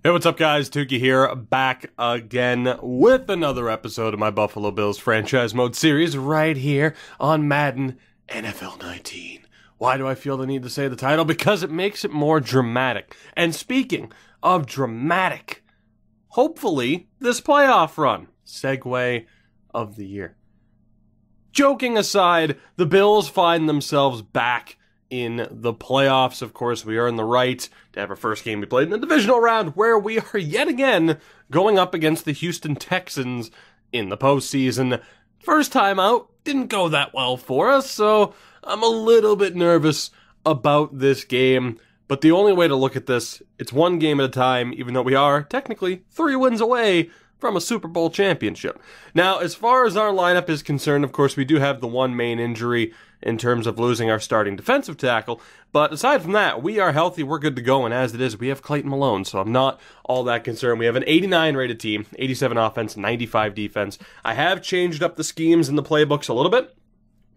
Hey, what's up guys? Tukey here, back again with another episode of my Buffalo Bills franchise mode series right here on Madden NFL 19. Why do I feel the need to say the title? Because it makes it more dramatic. And speaking of dramatic, hopefully this playoff run, segue of the year. Joking aside, the Bills find themselves back in the playoffs. Of course, we are in the right to have our first game we played in the divisional round, where we are yet again going up against the Houston Texans in the postseason. First time out, didn't go that well for us, so I'm a little bit nervous about this game. But the only way to look at this, it's one game at a time, even though we are technically 3 wins away from a Super Bowl championship. Now, as far as our lineup is concerned, of course, we do have the one main injury in terms of losing our starting defensive tackle. But aside from that, we are healthy, we're good to go, and as it is, we have Clayton Malone, so I'm not all that concerned. We have an 89 rated team, 87 offense, 95 defense. I have changed up the schemes in the playbooks a little bit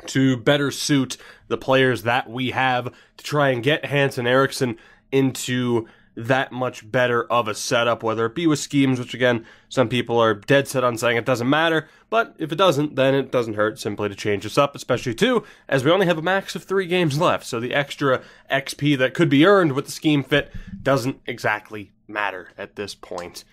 to better suit the players that we have to try and get Hanson Erickson into that much better of a setup, whether it be with schemes, which again, some people are dead set on saying it doesn't matter, but if it doesn't, then it doesn't hurt simply to change this up, especially too, as we only have a max of 3 games left, so the extra XP that could be earned with the scheme fit doesn't exactly matter at this point.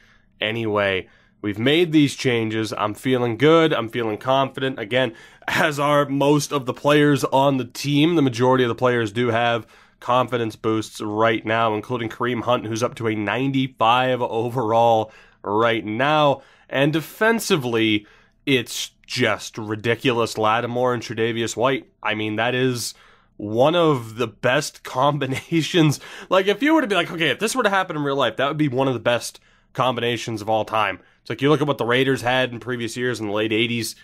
Anyway, we've made these changes. I'm feeling good. I'm feeling confident. Again, as are most of the players on the team, the majority of the players do have confidence boosts right now, including Kareem Hunt, who's up to a 95 overall right now. And defensively, it's just ridiculous. Lattimore and Tre'Davious White. I mean, that is one of the best combinations. Like, if you were to be like, okay, if this were to happen in real life, that would be one of the best combinations of all time. It's like you look at what the Raiders had in previous years in the late 80s.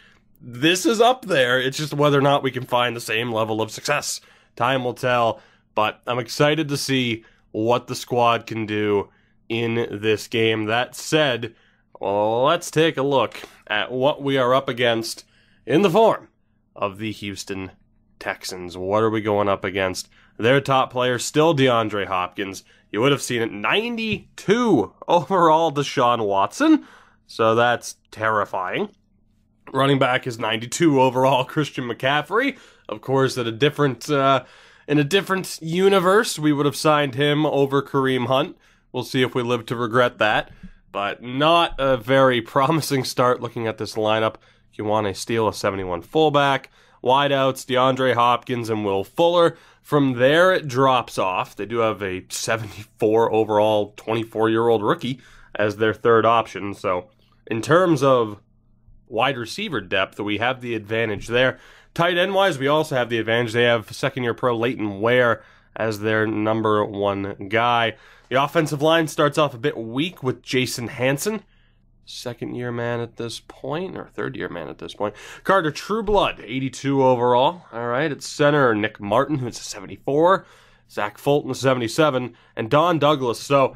This is up there. It's just whether or not we can find the same level of success. Time will tell. But I'm excited to see what the squad can do in this game. That said, let's take a look at what we are up against in the form of the Houston Texans. What are we going up against? Their top player, still DeAndre Hopkins. You would have seen it, 92 overall Deshaun Watson. So that's terrifying. Running back is 92 overall Christian McCaffrey. Of course, at a different in a different universe, we would have signed him over Kareem Hunt. We'll see if we live to regret that. But not a very promising start looking at this lineup. You want to steal a 71 fullback. Wideouts, DeAndre Hopkins and Will Fuller. From there, it drops off. They do have a 74 overall 24-year-old rookie as their third option. So in terms of wide receiver depth, we have the advantage there. Tight end-wise, we also have the advantage. They have second-year pro Leighton Ware as their number 1 guy. The offensive line starts off a bit weak with Jason Hanson, second-year man at this point, or third-year man at this point. Carter Trueblood, 82 overall. All right, at center, Nick Martin, who's a 74. Zach Fulton, a 77. And Don Douglas. So,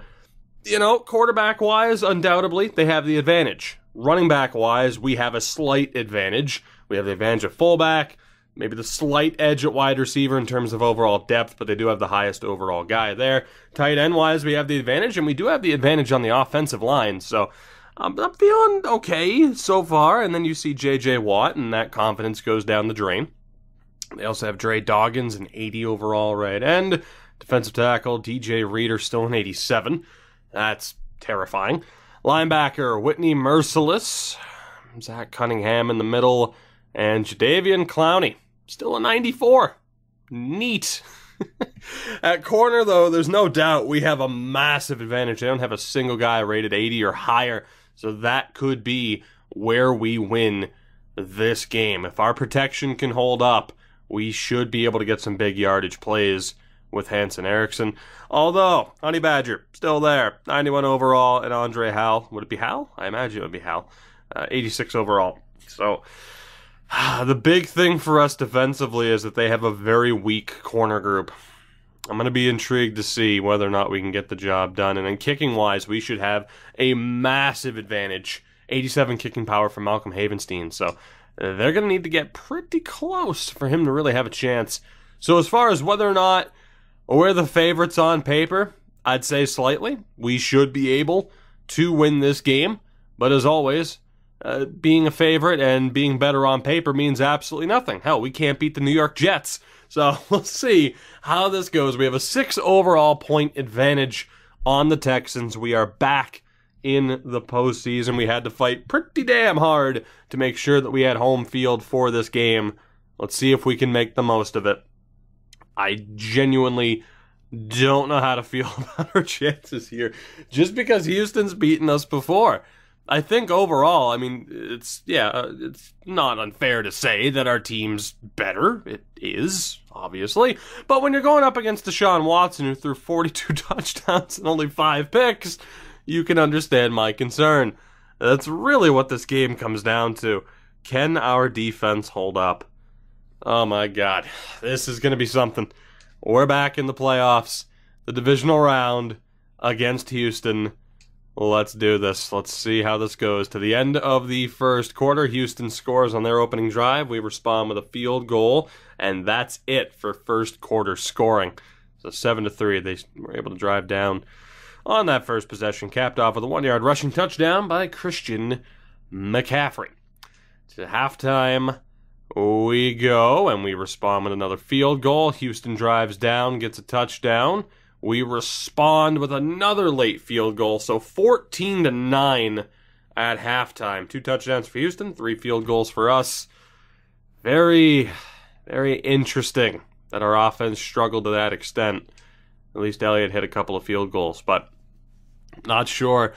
you know, quarterback-wise, undoubtedly, they have the advantage. Running back-wise, we have a slight advantage. We have the advantage of fullback, maybe the slight edge at wide receiver in terms of overall depth, but they do have the highest overall guy there. Tight end-wise, we have the advantage, and we do have the advantage on the offensive line. So I'm feeling okay so far. And then you see J.J. Watt, and that confidence goes down the drain. They also have Dre Doggins, an 80 overall right end. Defensive tackle, DJ Reader, still an 87. That's terrifying. Linebacker, Whitney Merciless. Zach Cunningham in the middle. And Jadeveon Clowney, still a 94. Neat. At corner, though, there's no doubt we have a massive advantage. They don't have a single guy rated 80 or higher, so that could be where we win this game. If our protection can hold up, we should be able to get some big yardage plays with Hanson Erickson. Although, Honey Badger, still there. 91 overall, and Andre Hal. Would it be Hal? I imagine it would be Hal. 86 overall. So the big thing for us defensively is that they have a very weak corner group. I'm going to be intrigued to see whether or not we can get the job done. And then kicking-wise, we should have a massive advantage. 87 kicking power from Malcolm Havenstein. So they're going to need to get pretty close for him to really have a chance. So as far as whether or not we're the favorites on paper, I'd say slightly. We should be able to win this game, but as always, being a favorite and being better on paper means absolutely nothing. Hell, we can't beat the New York Jets. So we'll see how this goes. We have a 6 overall point advantage on the Texans. We are back in the postseason. We had to fight pretty damn hard to make sure that we had home field for this game. Let's see if we can make the most of it. I genuinely don't know how to feel about our chances here, just because Houston's beaten us before. I think overall, I mean, it's not unfair to say that our team's better. It is, obviously. But when you're going up against Deshaun Watson, who threw 42 touchdowns and only 5 picks, you can understand my concern. That's really what this game comes down to. Can our defense hold up? Oh my God, this is going to be something. We're back in the playoffs, the divisional round against Houston. Let's do this. Let's see how this goes. To the end of the first quarter, Houston scores on their opening drive. We respond with a field goal, and that's it for first quarter scoring. So 7-3, they were able to drive down on that first possession, capped off with a 1-yard rushing touchdown by Christian McCaffrey. To halftime we go, and we respond with another field goal. Houston drives down, gets a touchdown. We respond with another late field goal, so 14-9 at halftime. 2 touchdowns for Houston, 3 field goals for us. Very, very interesting that our offense struggled to that extent. At least Elliott hit a couple of field goals, but not sure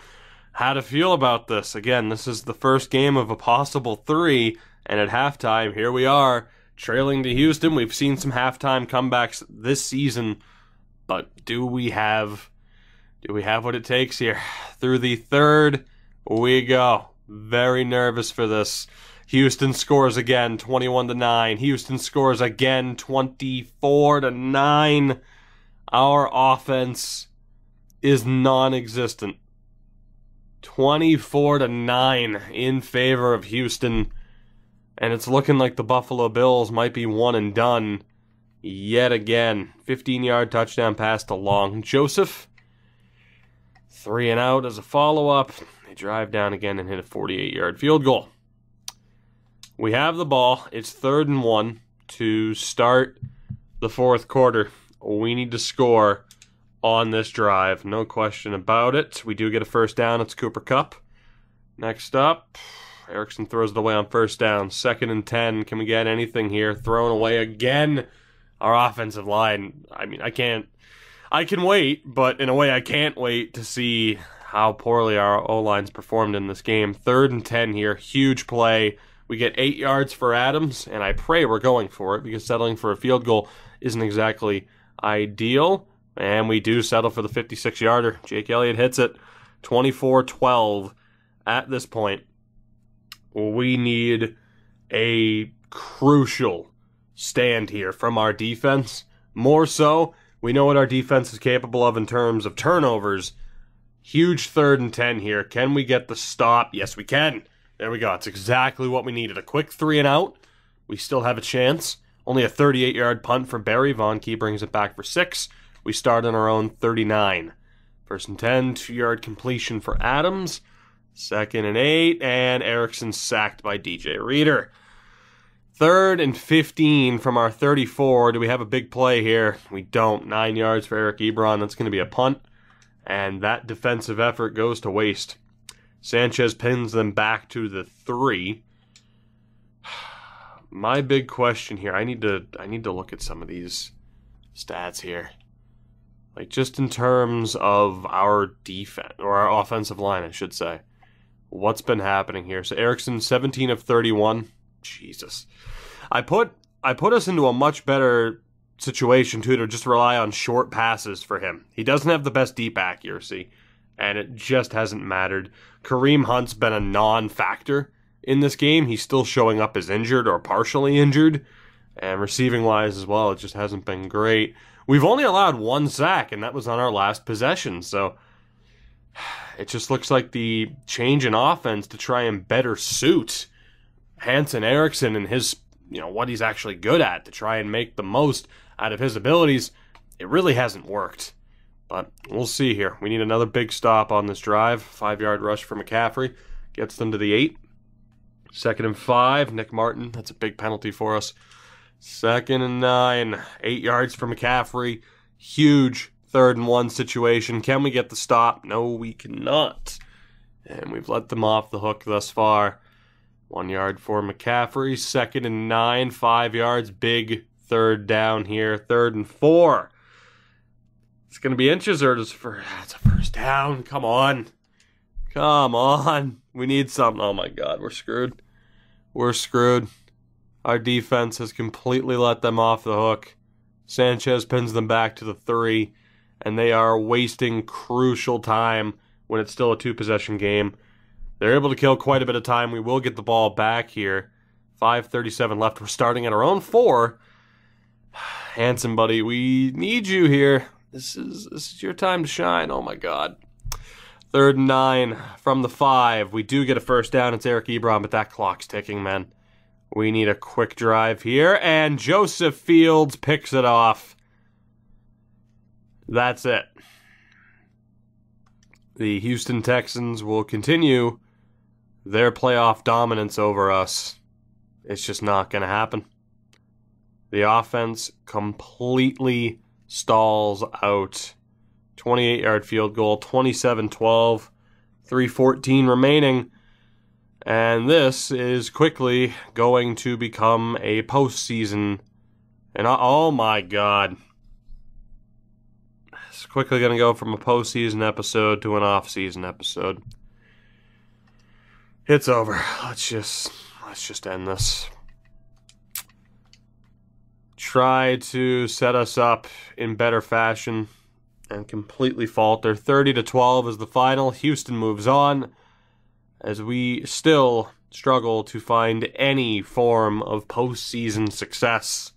how to feel about this. Again, this is the first game of a possible 3, and at halftime, here we are, trailing to Houston. We've seen some halftime comebacks this season, but do we have what it takes here? Through the third, we go. Very nervous for this. Houston scores again, 21-9. Houston scores again, 24-9. Our offense is non-existent. 24-9 in favor of Houston. And it's looking like the Buffalo Bills might be one and done yet again. 15-yard touchdown pass to Long Joseph. 3 and out as a follow-up. They drive down again and hit a 48-yard field goal. We have the ball. It's 3rd and 1 to start the fourth quarter. We need to score on this drive. No question about it. We do get a first down. It's Cooper Kupp. Next up, Erickson throws it away on first down. 2nd and 10. Can we get anything here? Thrown away again. Our offensive line, I mean, I can wait, but in a way I can't wait to see how poorly our O-line's performed in this game. 3rd and 10 here. Huge play. We get 8 yards for Adams, and I pray we're going for it because settling for a field goal isn't exactly ideal. And we do settle for the 56-yarder. Jake Elliott hits it. 24-12 at this point. We need a crucial stand here from our defense. More so, we know what our defense is capable of in terms of turnovers. Huge 3rd and 10 here. Can we get the stop? Yes, we can. There we go. It's exactly what we needed. A quick 3 and out. We still have a chance. Only a 38-yard punt for Barry. Von Key brings it back for 6. We start on our own 39. 1st and 10, 2-yard completion for Adams. 2nd and 8, and Erickson sacked by DJ Reader. 3rd and 15 from our 34. Do we have a big play here? We don't. 9 yards for Eric Ebron. That's going to be a punt. And that defensive effort goes to waste. Sanchez pins them back to the 3. My big question here, I need to look at some of these stats here. Like, just in terms of our defense, or our offensive line, I should say. What's been happening here? So Erickson, 17 of 31. Jesus. I put us into a much better situation, too, to just rely on short passes for him. He doesn't have the best deep accuracy, and it just hasn't mattered. Kareem Hunt's been a non-factor in this game. He's still showing up as injured or partially injured, and receiving-wise as well, it just hasn't been great. We've only allowed 1 sack, and that was on our last possession, so it just looks like the change in offense to try and better suit Hanson Erickson and his, what he's actually good at to try and make the most out of his abilities, it really hasn't worked. But we'll see here. We need another big stop on this drive. 5-yard rush for McCaffrey. Gets them to the 8. 2nd and 5. Nick Martin. That's a big penalty for us. 2nd and 9. 8 yards for McCaffrey. Huge 3rd and 1 situation. Can we get the stop? No, we cannot. And we've let them off the hook thus far. 1 yard for McCaffrey. 2nd and 9. 5 yards. Big 3rd down here. 3rd and 4. It's going to be inches or it's a 1st down. Come on. Come on. We need something. Oh my God, we're screwed. We're screwed. Our defense has completely let them off the hook. Sanchez pins them back to the 3, and they are wasting crucial time when it's still a 2-possession game. They're able to kill quite a bit of time. We will get the ball back here. 5:37 left. We're starting at our own 4. Hanson, buddy, we need you here. This is your time to shine. Oh my God. 3rd and 9 from the 5. We do get a 1st down. It's Eric Ebron, but that clock's ticking, man. We need a quick drive here, and Joseph Fields picks it off. That's it. The Houston Texans will continue their playoff dominance over us. It's just not going to happen. The offense completely stalls out. 28-yard field goal, 27-12, 3:14 remaining. And this is quickly going to become a postseason. And oh my God. It's quickly going to go from a postseason episode to an off-season episode. It's over. Let's just end this. Try to set us up in better fashion and completely falter. 30-12 is the final. Houston moves on as we still struggle to find any form of postseason success.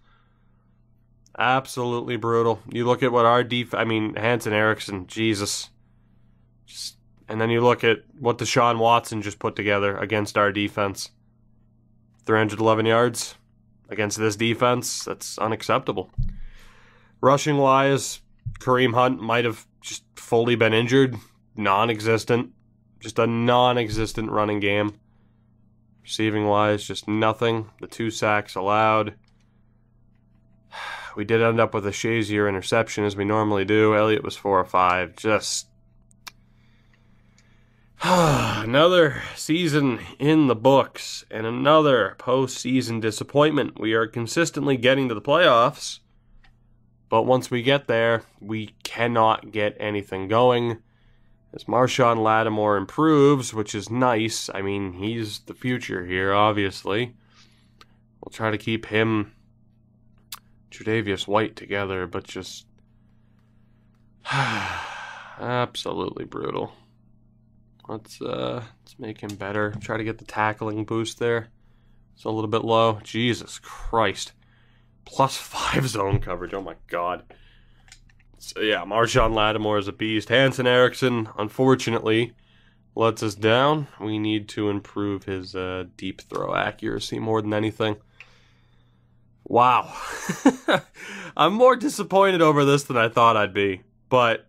Absolutely brutal. You look at what our Hanson Erickson, Jesus. And then you look at what Deshaun Watson just put together against our defense. 311 yards against this defense. That's unacceptable. Rushing-wise, Kareem Hunt might have just fully been injured. Non-existent. Just a non-existent running game. Receiving-wise, just nothing. The 2 sacks allowed. We did end up with a Shazier interception, as we normally do. Elliott was 4 or 5. Just another season in the books, and another postseason disappointment. We are consistently getting to the playoffs, but once we get there, we cannot get anything going. As Marshawn Lattimore improves, which is nice. I mean, he's the future here, obviously. We'll try to keep him, Tre'Davious White together, but just absolutely brutal. Let's make him better. Try to get the tackling boost there. It's a little bit low. Jesus Christ. +5 zone coverage. Oh my God. So yeah, Marshawn Lattimore is a beast. Hanson Erickson, unfortunately, lets us down. We need to improve his deep throw accuracy more than anything. Wow. I'm more disappointed over this than I thought I'd be. But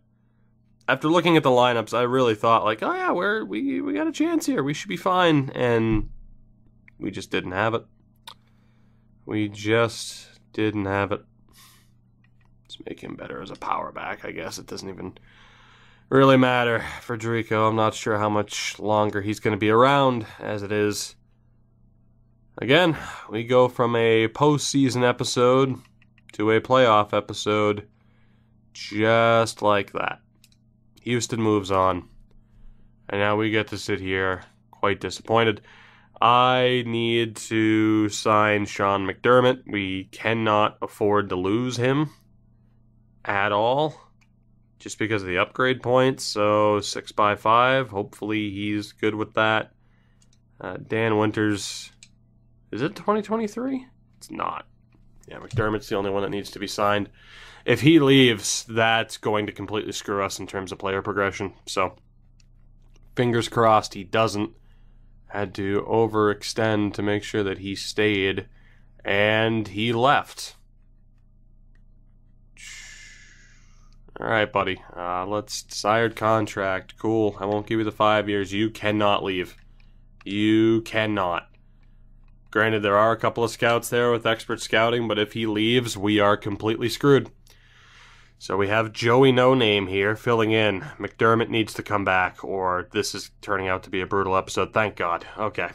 after looking at the lineups, I really thought, like, oh yeah, we got a chance here. We should be fine. And we just didn't have it. We just didn't have it. Let's make him better as a power back, I guess. It doesn't even really matter for Drico. I'm not sure how much longer he's going to be around as it is. Again, we go from a postseason episode to a playoff episode just like that. Houston moves on. And now we get to sit here quite disappointed. I need to sign Sean McDermott. We cannot afford to lose him at all, just because of the upgrade points. So 6x5. Hopefully he's good with that. Dan Winters, is it 2023? It's not. Yeah, McDermott's the only one that needs to be signed. If he leaves, that's going to completely screw us in terms of player progression. So fingers crossed he doesn't. Had to overextend to make sure that he stayed, and he left. All right, buddy. Let's desired contract. Cool. I won't give you the 5 years. You cannot leave. You cannot. Granted, there are a couple of scouts there with expert scouting, but if he leaves, we are completely screwed. So we have Joey No Name here filling in. McDermott needs to come back, or this is turning out to be a brutal episode. Thank God. Okay.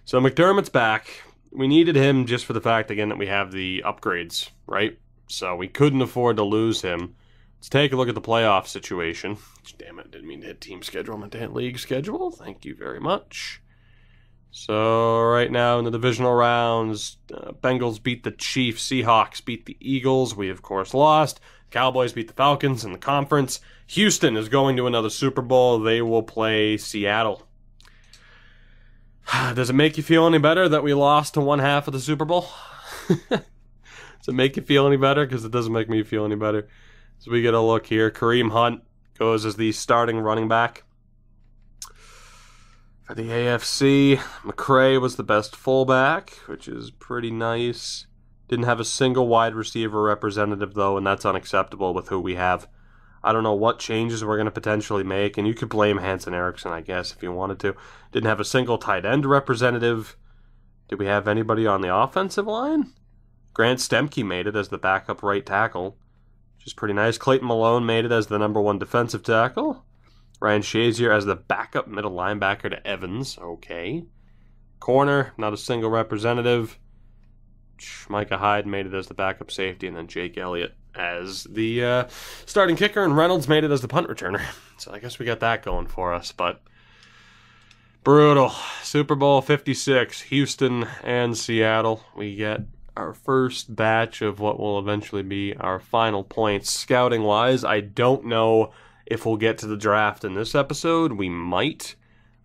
So McDermott's back. We needed him just for the fact, again, that we have the upgrades, right? So we couldn't afford to lose him. Let's take a look at the playoff situation. Damn it, didn't mean to hit team schedule. I meant to hit league schedule. Thank you very much. So right now in the divisional rounds, Bengals beat the Chiefs, Seahawks beat the Eagles. We, of course, lost. Cowboys beat the Falcons in the conference. Houston is going to another Super Bowl. They will play Seattle. Does it make you feel any better that we lost to one half of the Super Bowl? Does it make you feel any better? Because it doesn't make me feel any better. So we get a look here. Kareem Hunt goes as the starting running back. For the AFC, McCray was the best fullback, which is pretty nice. Didn't have a single wide receiver representative, though, and that's unacceptable with who we have. I don't know what changes we're going to potentially make, and you could blame Hanson Erickson, I guess, if you wanted to. Didn't have a single tight end representative. Did we have anybody on the offensive line? Grant Stemke made it as the backup right tackle, which is pretty nice. Clayton Malone made it as the #1 defensive tackle. Ryan Shazier as the backup middle linebacker to Evans. Okay. Corner, not a single representative. Micah Hyde made it as the backup safety, and then Jake Elliott as the starting kicker, and Reynolds made it as the punt returner. So I guess we got that going for us, but brutal. Super Bowl 56, Houston and Seattle. We get our first batch of what will eventually be our final points. Scouting-wise, I don't know if we'll get to the draft in this episode. We might.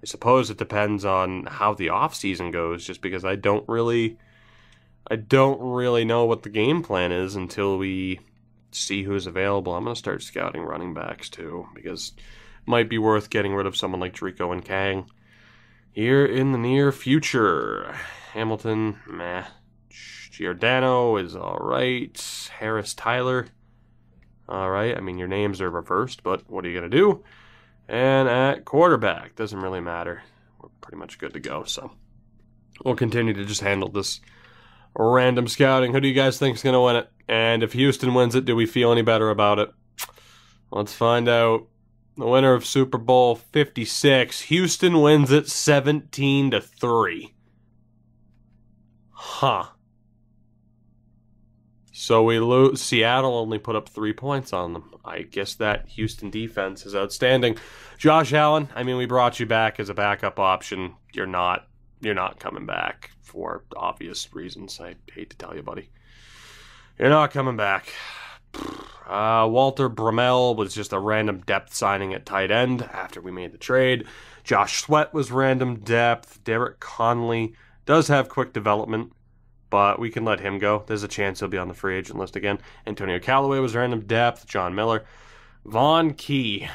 I suppose it depends on how the offseason goes, just because I don't really know what the game plan is until we see who's available. I'm going to start scouting running backs too, because it might be worth getting rid of someone like Drico and Kang here in the near future. Hamilton, meh. Giordano is alright. Harris Tyler, alright. I mean, your names are reversed, but what are you going to do? And at quarterback, doesn't really matter. We're pretty much good to go, so we'll continue to just handle this random scouting. Who do you guys think is going to win it? And if Houston wins it, do we feel any better about it? Let's find out. The winner of Super Bowl 56, Houston wins it 17-3. Huh. So we lose. Seattle only put up 3 points on them. I guess that Houston defense is outstanding. Josh Allen, I mean, we brought you back as a backup option. You're not coming back for obvious reasons. I hate to tell you, buddy. You're not coming back. Walter Brummel was just a random depth signing at tight end after we made the trade. Josh Sweat was random depth. Derek Conley does have quick development, but we can let him go. There's a chance he'll be on the free agent list again. Antonio Callaway was random depth. John Miller. Von Key.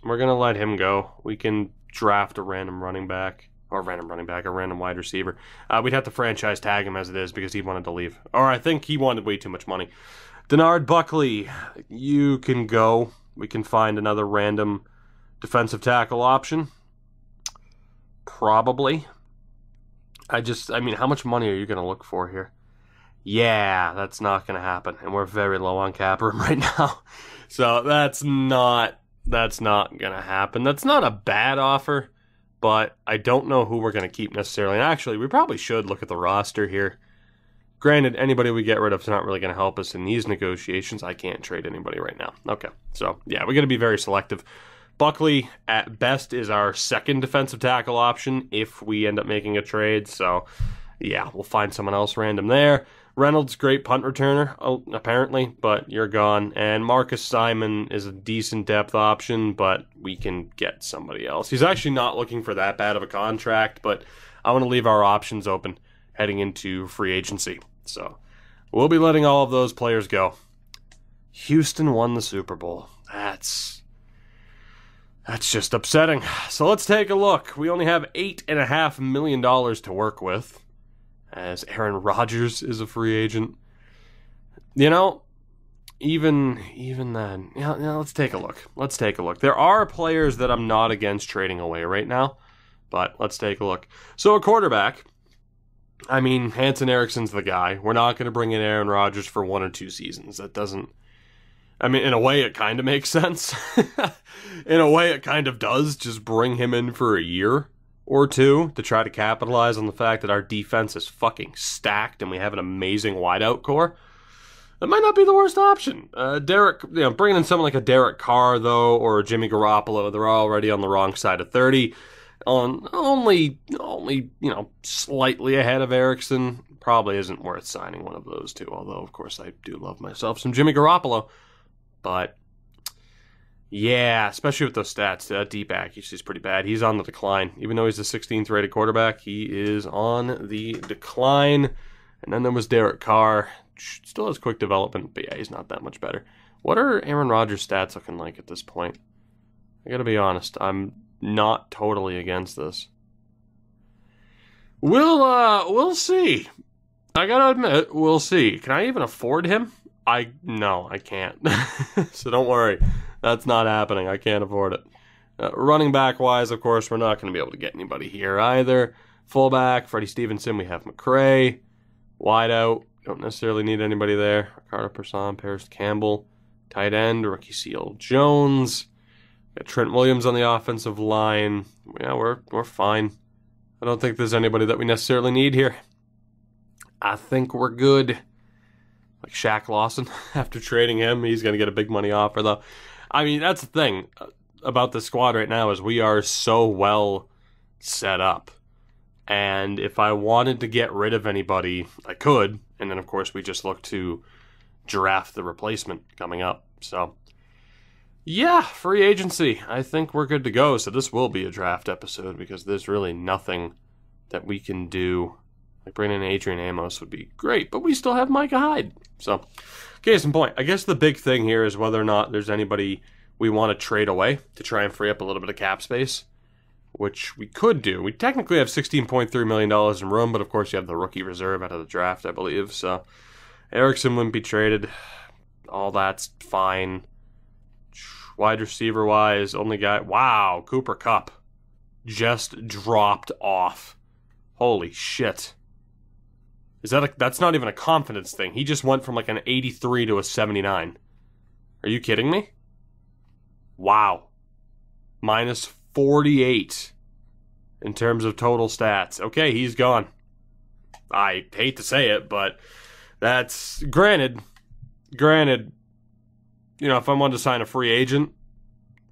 We're going to let him go. We can draft a random running back. Or a random wide receiver. We'd have to franchise tag him as it is because he wanted to leave. Or I think he wanted way too much money. Denard Buckley, you can go. We can find another random defensive tackle option. Probably. I mean, how much money are you going to look for here? Yeah, that's not going to happen. And we're very low on cap room right now. So that's not going to happen. That's not a bad offer, but I don't know who we're going to keep necessarily. And actually, we probably should look at the roster here. Granted, anybody we get rid of is not really going to help us in these negotiations. I can't trade anybody right now. Okay, so yeah, we're going to be very selective. Buckley, at best, is our second defensive tackle option if we end up making a trade. So, yeah, we'll find someone else random there. Reynolds, great punt returner, apparently, but you're gone. And Marcus Simon is a decent depth option, but we can get somebody else. He's actually not looking for that bad of a contract, but I want to leave our options open heading into free agency. So, we'll be letting all of those players go. Houston won the Super Bowl. That's just upsetting. So let's take a look. We only have $8.5 million to work with, as Aaron Rodgers is a free agent. You know, even then, let's take a look. Let's take a look. There are players that I'm not against trading away right now, but let's take a look. So a quarterback, I mean, Hanson Ericsson's the guy. We're not going to bring in Aaron Rodgers for 1 or 2 seasons. That doesn't, I mean, in a way it kind of makes sense. In a way it kind of does. Just bring him in for a year or 2 to try to capitalize on the fact that our defense is fucking stacked and we have an amazing wideout core. That might not be the worst option. Bringing in someone like a Derek Carr, though, or a Jimmy Garoppolo, they're already on the wrong side of 30. On only slightly ahead of Erickson. Probably isn't worth signing one of those 2, although, of course, I do love myself some Jimmy Garoppolo. But, yeah, especially with those stats, D-back, he's pretty bad. He's on the decline. Even though he's the 16th rated quarterback, he is on the decline. And then there was Derek Carr. Still has quick development, but yeah, he's not that much better. What are Aaron Rodgers' stats looking like at this point? I gotta be honest, I'm not totally against this. We'll see. I gotta admit, we'll see. Can I even afford him? No, I can't. So don't worry. That's not happening. I can't afford it. Running back wise, of course, we're not going to be able to get anybody here either. Fullback, Freddie Stevenson, we have McCray. Wide out, don't necessarily need anybody there. Ricardo Person, Paris Campbell. Tight end, rookie Seal Jones. Got Trent Williams on the offensive line. Yeah, we're fine. I don't think there's anybody that we necessarily need here. I think we're good. Like Shaq Lawson, after trading him, he's going to get a big money offer, though. I mean, that's the thing about the squad right now is we are so well set up. And if I wanted to get rid of anybody, I could. And then, of course, we just look to draft the replacement coming up. So, yeah, free agency. I think we're good to go. So this will be a draft episode because there's really nothing that we can do. Like bringing in Adrian Amos would be great, but we still have Micah Hyde. So, case in point, I guess the big thing here is whether or not there's anybody we want to trade away to try and free up a little bit of cap space, which we could do. We technically have $16.3 million in room, but of course you have the rookie reserve out of the draft, I believe. So, Erickson wouldn't be traded. All that's fine. Wide receiver-wise, only guy... Wow, Cooper Kupp just dropped off. Holy shit. That's not even a confidence thing. He just went from like an 83 to a 79. Are you kidding me? Wow. Minus 48 in terms of total stats. Okay, he's gone. I hate to say it, but that's granted, you know, if I wanted to sign a free agent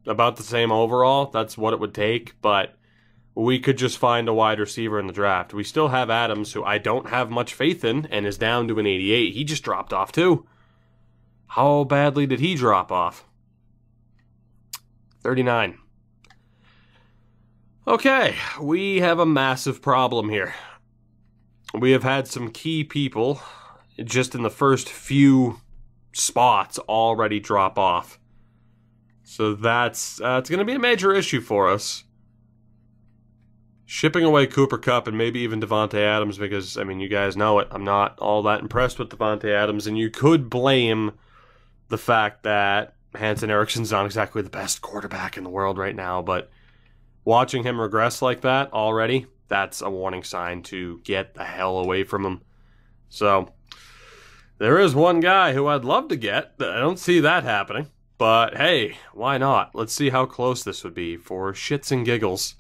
about the same overall, that's what it would take, but we could just find a wide receiver in the draft. We still have Adams, who I don't have much faith in, and is down to an 88. He just dropped off, too. How badly did he drop off? 39. Okay, we have a massive problem here. We have had some key people, just in the first few spots, already drop off. So that's it's going to be a major issue for us. Shipping away Cooper Kupp and maybe even Devontae Adams because, I mean, you guys know it. I'm not all that impressed with Devontae Adams, and you could blame the fact that Hanson Ericsson's not exactly the best quarterback in the world right now, but watching him regress like that already, that's a warning sign to get the hell away from him. So, there is one guy who I'd love to get. I don't see that happening, but hey, why not? Let's see how close this would be for shits and giggles.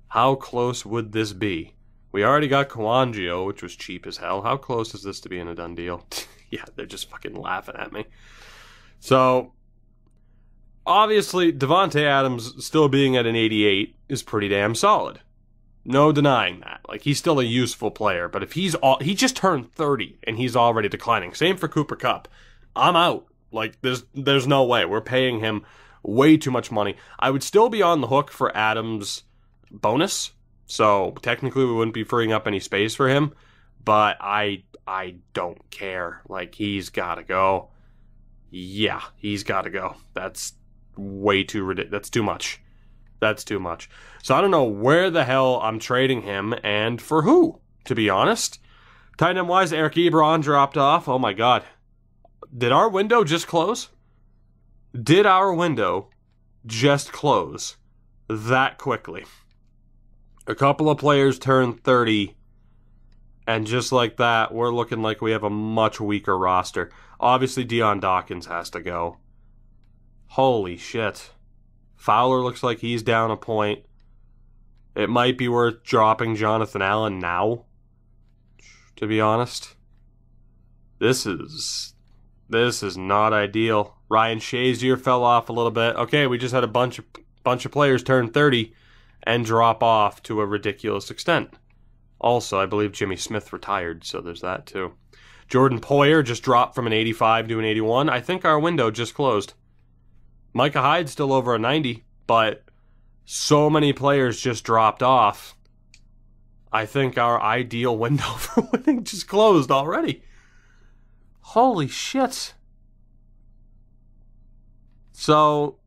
How close would this be? We already got Kawangio, which was cheap as hell. How close is this to being a done deal? Yeah, they're just fucking laughing at me. So, obviously, Devontae Adams still being at an 88 is pretty damn solid. No denying that. Like, he's still a useful player, but if he just turned 30 and he's already declining. Same for Cooper Kupp. I'm out. Like, there's no way. We're paying him way too much money. I would still be on the hook for Adams' bonus, so technically we wouldn't be freeing up any space for him, but I don't care. Like, he's gotta go. Yeah, he's gotta go. That's way too ridiculous. That's too much. That's too much. So I don't know where the hell I'm trading him and for who, to be honest. Tight end wise, Eric Ebron dropped off. Oh my god. did our window just close? Did our window just close that quickly? A couple of players turned 30, and just like that, we're looking like we have a much weaker roster. Obviously, Dion Dawkins has to go. Holy shit. Fowler looks like he's down a point. It might be worth dropping Jonathan Allen now, to be honest. This is not ideal. Ryan Shazier fell off a little bit. Okay, we just had a bunch of players turn 30 and drop off to a ridiculous extent. Also, I believe Jimmy Smith retired, so there's that too. Jordan Poyer just dropped from an 85 to an 81. I think our window just closed. Micah Hyde's still over a 90, but so many players just dropped off. I think our ideal window for winning just closed already. Holy shit. So,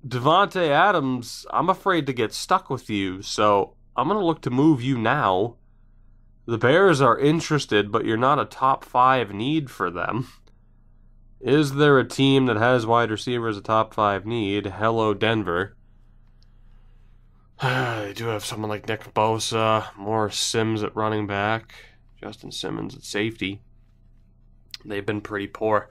Davante Adams, I'm afraid to get stuck with you, so I'm going to look to move you now. The Bears are interested, but you're not a top 5 need for them. Is there a team that has wide receiver as a top 5 need? Hello, Denver. They do have someone like Nick Bosa, Morris Sims at running back, Justin Simmons at safety. They've been pretty poor.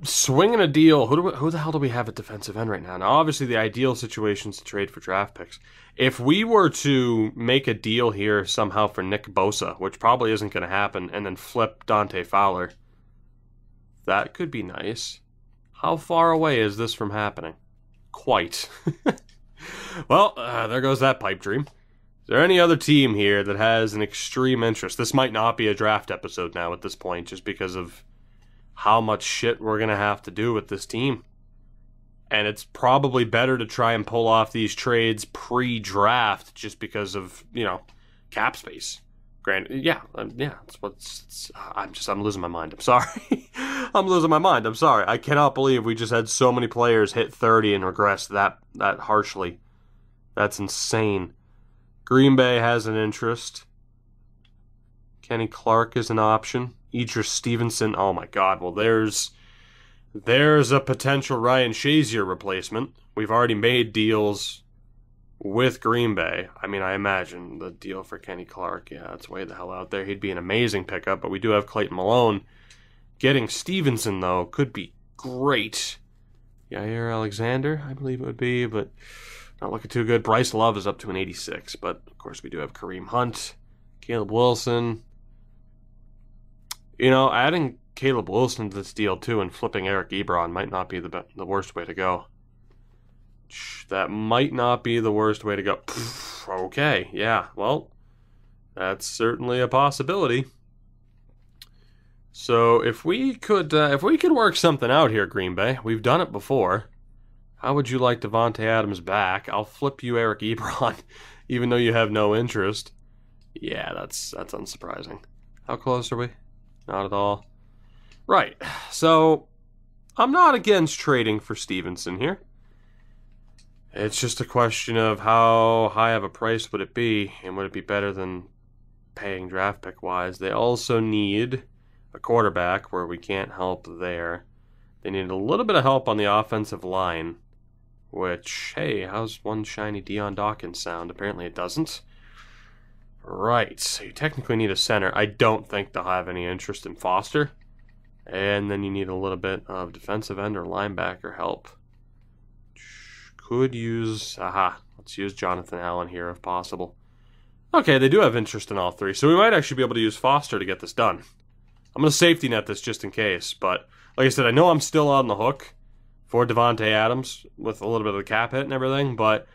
Swinging a deal. Who the hell do we have at defensive end right now? Now, obviously, the ideal situation is to trade for draft picks. If we were to make a deal here somehow for Nick Bosa, which probably isn't going to happen, and then flip Dante Fowler, that could be nice. How far away is this from happening? Quite. Well, there goes that pipe dream. Is there any other team here that has an extreme interest? This might not be a draft episode now at this point, just because of how much shit we're going to have to do with this team. And it's probably better to try and pull off these trades pre-draft just because of, cap space. Granted, I'm losing my mind. I'm sorry. I'm losing my mind. I'm sorry. I cannot believe we just had so many players hit 30 and regress that harshly. That's insane. Green Bay has an interest. Kenny Clark is an option. Idris Stevenson. Oh my God. Well, there's a potential Ryan Shazier replacement. We've already made deals with Green Bay. I mean, I imagine the deal for Kenny Clark, it's way the hell out there. He'd be an amazing pickup, but we do have Clayton Malone. Getting Stevenson, though, could be great. Yair Alexander, I believe it would be, but not looking too good. Bryce Love is up to an 86, but of course we do have Kareem Hunt, Caleb Wilson. Adding Caleb Wilson to this deal, too, and flipping Eric Ebron might not be the worst way to go. That might not be the worst way to go. Okay, yeah, well, that's certainly a possibility. So if we could work something out here, Green Bay, we've done it before. How would you like Davante Adams back? I'll flip you Eric Ebron, even though you have no interest. Yeah, that's unsurprising. How close are we? Not at all. Right, so I'm not against trading for Stevenson here. It's just a question of how high of a price would it be, and would it be better than paying draft pick wise. They also need a quarterback where we can't help there. They need a little bit of help on the offensive line, which, hey, how's one shiny Dion Dawkins sound? Apparently it doesn't. Right, so you technically need a center. I don't think they'll have any interest in Foster. And then you need a little bit of defensive end or linebacker help. Could use, let's use Jonathan Allen here if possible. Okay, they do have interest in all three, so we might actually be able to use Foster to get this done. I'm going to safety net this just in case, but like I said, I know I'm still on the hook for Davante Adams with a little bit of the cap hit and everything, but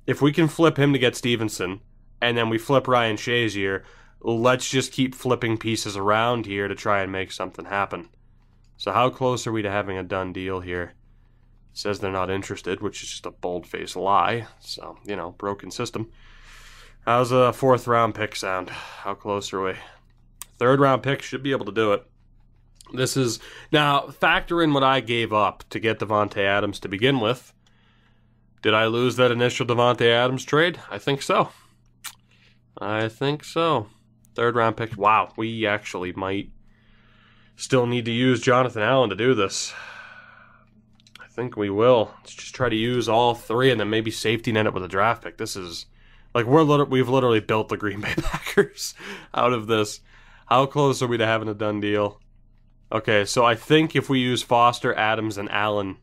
if we can flip him to get Stevenson, and then we flip Ryan Shazier, let's just keep flipping pieces around here to try and make something happen. So how close are we to having a done deal here? Says they're not interested, which is just a bold-faced lie. So, broken system. How's a 4th round pick sound? How close are we? 3rd round pick should be able to do it. This is, now, factor in what I gave up to get Davante Adams to begin with. Did I lose that initial Davante Adams trade? I think so. 3rd round pick. Wow, we actually might Still need to use Jonathan Allen to do this. I think we will. Let's just try to use all three and then maybe safety net it with a draft pick. This is like we've literally built the Green Bay Packers out of this. How close are we to having a done deal? Okay, so I think if we use Foster, Adams, and Allen,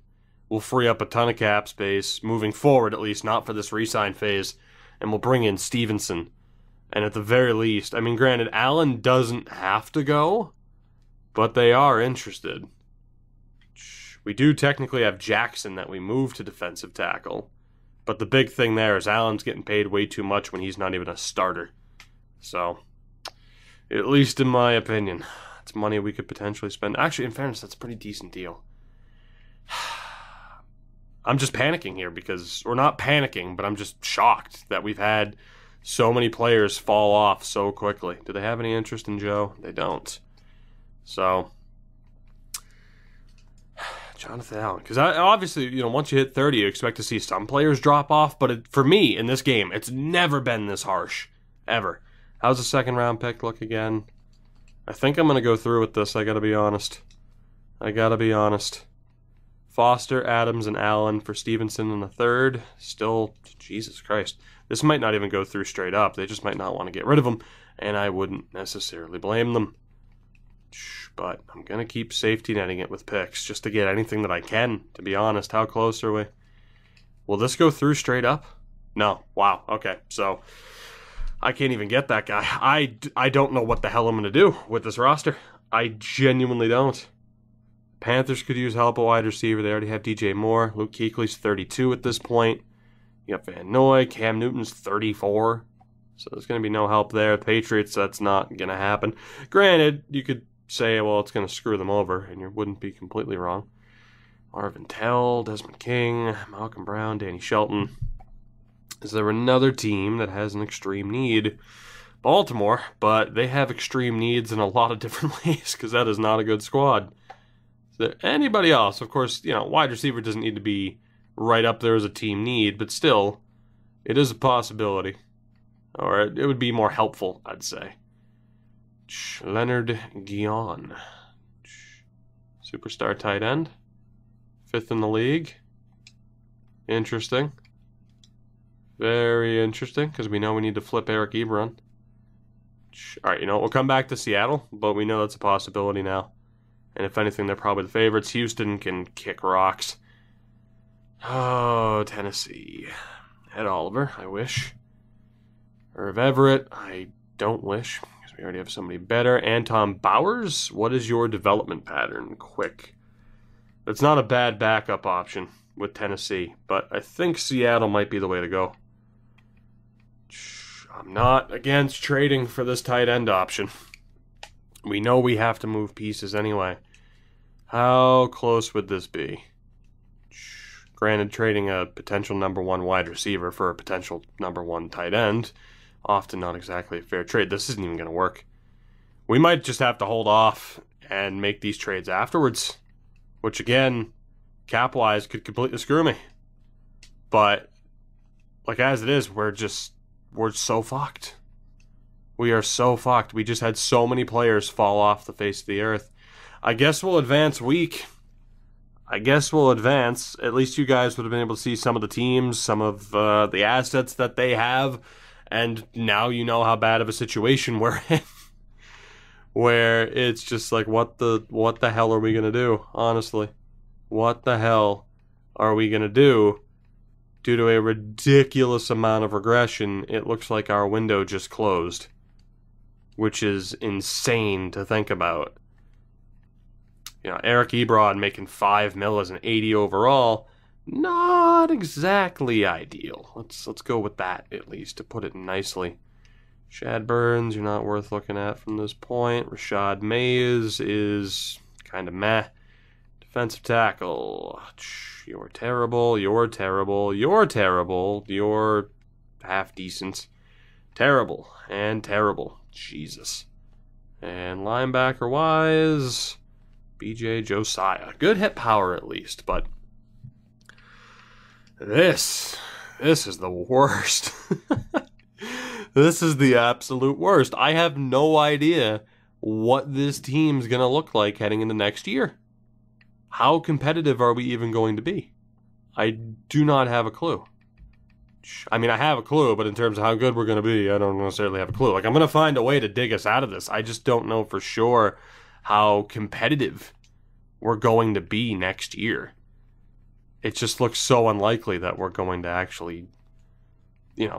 we'll free up a ton of cap space, moving forward at least, not for this re-sign phase, and we'll bring in Stevenson. And at the very least, I mean, granted, Allen doesn't have to go, but they are interested. We do technically have Jackson that we moved to defensive tackle, but the big thing there is Allen's getting paid way too much when he's not even a starter. So, at least in my opinion, it's money we could potentially spend. Actually, in fairness, that's a pretty decent deal. I'm just panicking here because, or not panicking, but I'm just shocked that we've had so many players fall off so quickly. Do they have any interest in Joe? They don't. So, Jonathan Allen. Because obviously, you know, once you hit 30, you expect to see some players drop off. But for me, in this game, it's never been this harsh. Ever. How's the second round pick look again? I think I'm going to go through with this, I got to be honest. Foster, Adams, and Allen for Stevenson in the third. Still, Jesus Christ. This might not even go through straight up. They just might not want to get rid of him, and I wouldn't necessarily blame them. But I'm going to keep safety netting it with picks just to get anything that I can, to be honest. How close are we? Will this go through straight up? No. Wow. Okay, so I can't even get that guy. I don't know what the hell I'm going to do with this roster. I genuinely don't. Panthers could use help at wide receiver. They already have DJ Moore. Luke Kuechly's 32 at this point. You got Van Noy. Cam Newton's 34. So there's going to be no help there. Patriots, that's not going to happen. Granted, you could say, well, it's going to screw them over, and you wouldn't be completely wrong. Marvin Tell, Desmond King, Malcolm Brown, Danny Shelton. Is there another team that has an extreme need? Baltimore, but they have extreme needs in a lot of different ways because that is not a good squad. Is there anybody else? Of course, you know, wide receiver doesn't need to be right up there as a team need, but still, it is a possibility. Or it would be more helpful, I'd say. Leonard Guion. Superstar tight end. 5th in the league. Interesting. Very interesting, because we know we need to flip Eric Ebron. Alright, you know, we'll come back to Seattle, but we know that's a possibility now. And if anything, they're probably the favorites. Houston can kick rocks. Oh, Tennessee. Ed Oliver, I wish. Irv Everett, I don't wish, because we already have somebody better. Anton Bowers, what is your development pattern? Quick. It's not a bad backup option with Tennessee, but I think Seattle might be the way to go. I'm not against trading for this tight end option. We know we have to move pieces anyway. How close would this be? Granted, trading a potential number 1 wide receiver for a potential number 1 tight end, often not exactly a fair trade. This isn't even going to work. We might just have to hold off and make these trades afterwards, which again, cap-wise, could completely screw me. But, like as it is, we're so fucked. We are so fucked. We just had so many players fall off the face of the earth. I guess we'll advance week. At least you guys would have been able to see some of the teams, some of the assets that they have, and now you know how bad of a situation we're in. Where it's just like, what the hell are we going to do, honestly? What the hell are we going to do? Due to a ridiculous amount of regression, it looks like our window just closed. Which is insane to think about. You know, Eric Ebron making $5 million as an 80 overall, not exactly ideal. Let's go with that, at least, to put it nicely. Shad Burns, you're not worth looking at from this point. Rashad Mays is kind of meh. Defensive tackle. You're terrible. You're half decent. Terrible. And terrible. Jesus. And linebacker-wise, BJ Josiah. Good hit power, at least, but this is the worst. This is the absolute worst. I have no idea what this team's going to look like heading into next year. How competitive are we even going to be? I do not have a clue. I mean, I have a clue, but in terms of how good we're going to be, I don't necessarily have a clue. Like, I'm going to find a way to dig us out of this. I just don't know for sure how competitive we're going to be next year. It just looks so unlikely that we're going to actually,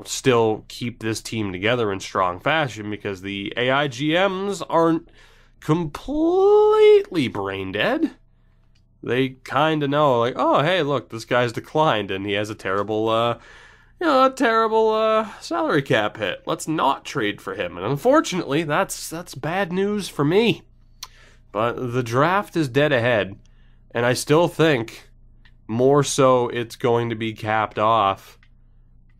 still keep this team together in strong fashion because the AI GMs aren't completely brain dead. They kind of know, like, oh, hey, look, this guy's declined and he has a terrible, salary cap hit. Let's not trade for him. And unfortunately, that's bad news for me. But the draft is dead ahead, and I still think more so it's going to be capped off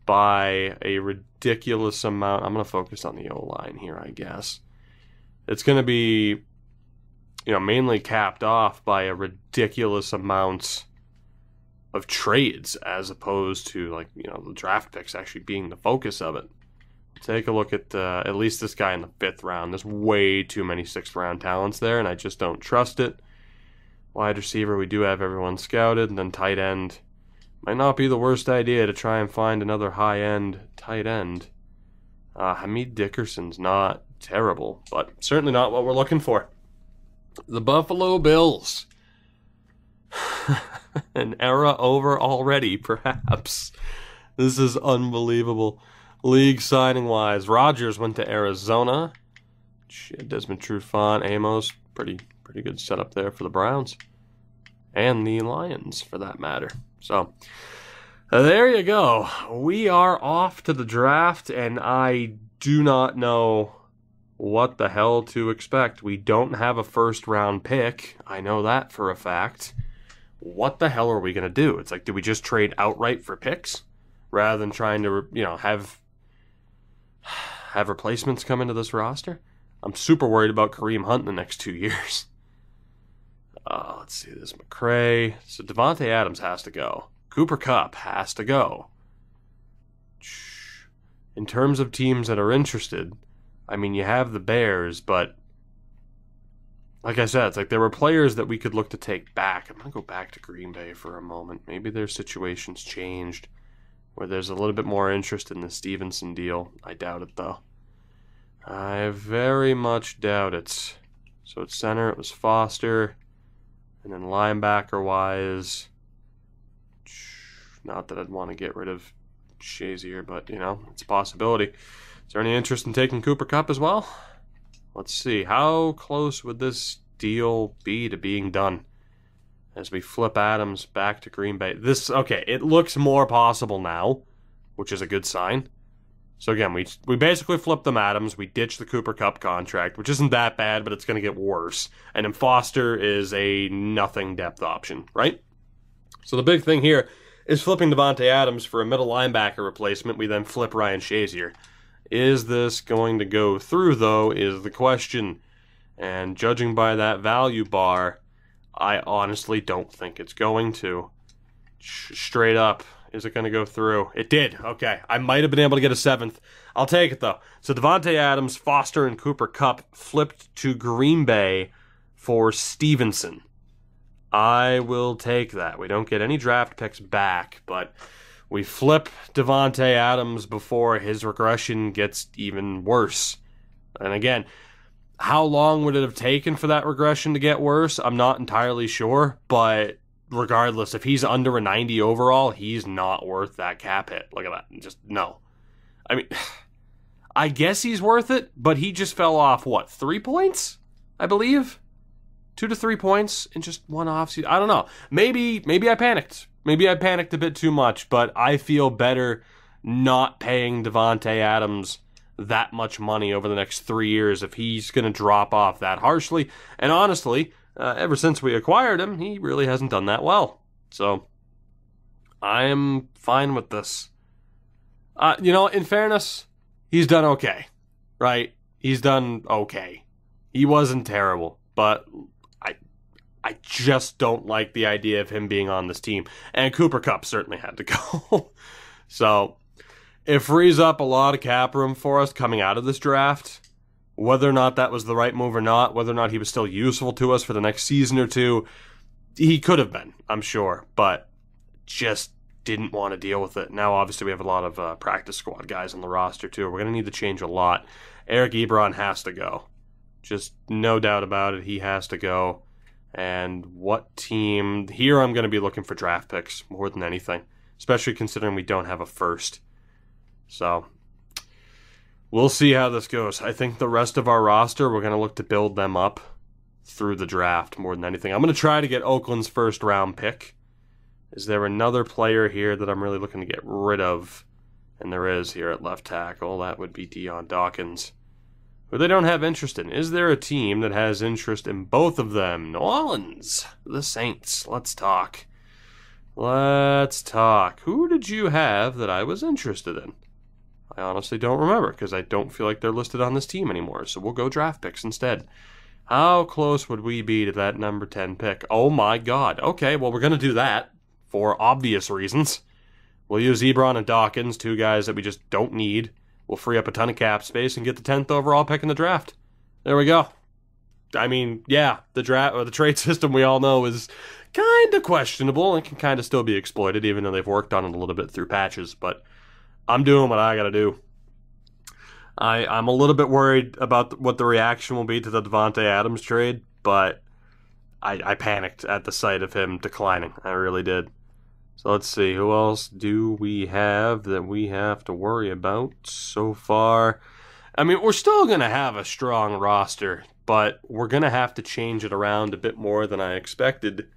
by a ridiculous amount. I'm going to focus on the O-line here, I guess. It's going to be, mainly capped off by a ridiculous amount of trades as opposed to, the draft picks actually being the focus of it. Take a look at least this guy in the 5th round. There's way too many 6th round talents there, and I just don't trust it. Wide receiver, we do have everyone scouted, and then tight end. Might not be the worst idea to try and find another high-end tight end. Hamid Dickerson's not terrible, but certainly not what we're looking for. The Buffalo Bills. An era over already, perhaps. This is unbelievable. League signing-wise, Rodgers went to Arizona. Desmond Trufant, Amos, pretty good setup there for the Browns. And the Lions, for that matter. So, there you go. We are off to the draft, and I do not know what the hell to expect. We don't have a first-round pick. I know that for a fact. What the hell are we going to do? It's like, do we just trade outright for picks rather than trying to, have replacements come into this roster? I'm super worried about Kareem Hunt in the next 2 years. Let's see this. McCray. So Devontae Adams has to go. Cooper Kupp has to go. In terms of teams that are interested, I mean, you have the Bears, but like I said, it's like there were players that we could look to take back. I'm going to go back to Green Bay for a moment. Maybe their situation's changed where there's a little bit more interest in the Stevenson deal. I doubt it, though. I very much doubt it. So at center, it was Foster. And then linebacker-wise, not that I'd want to get rid of Shazier, but, it's a possibility. Is there any interest in taking Cooper Kupp as well? Let's see. How close would this deal be to being done as we flip Adams back to Green Bay? It looks more possible now, which is a good sign. So again, we basically flipped them Adams. We ditched the Cooper Kupp contract, which isn't that bad, but it's going to get worse. And then Foster is a nothing depth option, right? So the big thing here is flipping Devontae Adams for a middle linebacker replacement. We then flip Ryan Shazier. Is this going to go through, though, is the question. And judging by that value bar, I honestly don't think it's going to. Straight up. Is it going to go through? It did. Okay. I might have been able to get a 7th. I'll take it, though. So Devontae Adams, Foster, and Cooper Kupp flipped to Green Bay for Stevenson. I will take that. We don't get any draft picks back, but we flip Devontae Adams before his regression gets even worse. And again, how long would it have taken for that regression to get worse? I'm not entirely sure, but regardless, if he's under a 90 overall, he's not worth that cap hit. Look at that. Just no. I mean, I guess he's worth it, but he just fell off, 3 points? I believe? 2 to 3 points in just one offseason. I don't know. Maybe I panicked. Maybe I panicked a bit too much, but I feel better not paying Devontae Adams that much money over the next 3 years if he's going to drop off that harshly. And honestly, ever since we acquired him, he really hasn't done that well. So, I'm fine with this. In fairness, he's done okay, right? He's done okay. He wasn't terrible, but I just don't like the idea of him being on this team. And Cooper Kupp certainly had to go. So, it frees up a lot of cap room for us coming out of this draft. Whether or not that was the right move or not, whether or not he was still useful to us for the next season or two, he could have been, I'm sure, but just didn't want to deal with it. Now, obviously, we have a lot of practice squad guys on the roster, too. We're going to need to change a lot. Eric Ebron has to go. Just no doubt about it, he has to go. And what team? Here I'm going to be looking for draft picks more than anything, especially considering we don't have a first. So we'll see how this goes. I think the rest of our roster, we're going to look to build them up through the draft more than anything. I'm going to try to get Oakland's first round pick. Is there another player here that I'm really looking to get rid of? And there is here at left tackle. That would be Dion Dawkins, who they don't have interest in. Is there a team that has interest in both of them? New Orleans, the Saints. Let's talk. Let's talk. Who did you have that I was interested in? I honestly don't remember because I don't feel like they're listed on this team anymore. So we'll go draft picks instead. How close would we be to that number 10 pick? Oh my God. Okay, well, we're going to do that for obvious reasons. We'll use Ebron and Dawkins, two guys that we just don't need. We'll free up a ton of cap space and get the 10th overall pick in the draft. There we go. I mean, yeah, the trade system we all know is kind of questionable and can kind of still be exploited, even though they've worked on it a little bit through patches. But I'm doing what I got to do. I'm a little bit worried about what the reaction will be to the Devontae Adams trade, but I panicked at the sight of him declining. I really did. So let's see, who else do we have that we have to worry about so far? I mean, we're still going to have a strong roster, but we're going to have to change it around a bit more than I expected.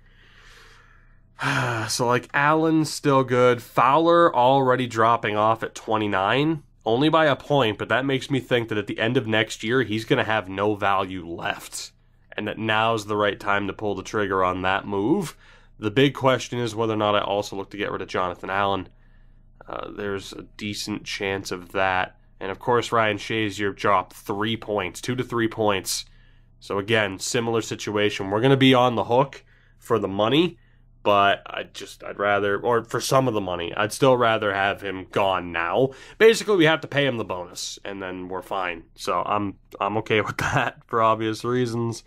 So, like, Allen's still good. Fowler already dropping off at 29, only by a point, but that makes me think that at the end of next year, he's going to have no value left, and that now's the right time to pull the trigger on that move. The big question is whether or not I also look to get rid of Jonathan Allen. There's a decent chance of that. And, of course, Ryan Shazier dropped 3 points, 2 to 3 points. So, again, similar situation. We're going to be on the hook for the money, but I'd rather, or for some of the money, I'd still rather have him gone now. Basically, we have to pay him the bonus, and then we're fine. So, I'm okay with that for obvious reasons.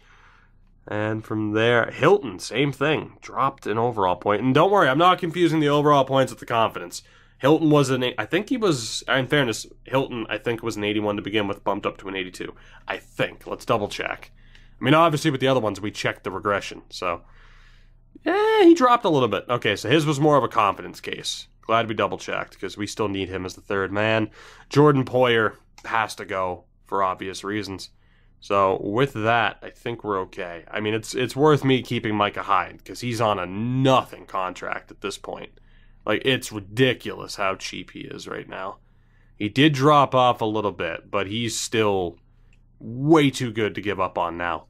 And from there, Hilton, same thing. Dropped an overall point. And don't worry, I'm not confusing the overall points with the confidence. Hilton was I think he was, in fairness, Hilton, I think was an 81 to begin with, bumped up to an 82. I think. Let's double check. I mean, obviously with the other ones, we checked the regression. So, yeah, he dropped a little bit. Okay, so his was more of a confidence case. Glad we double checked because we still need him as the third man. Jordan Poyer has to go for obvious reasons. So with that, I think we're okay. I mean, it's worth me keeping Micah Hyde because he's on a nothing contract at this point. Like, it's ridiculous how cheap he is right now. He did drop off a little bit, but he's still way too good to give up on now.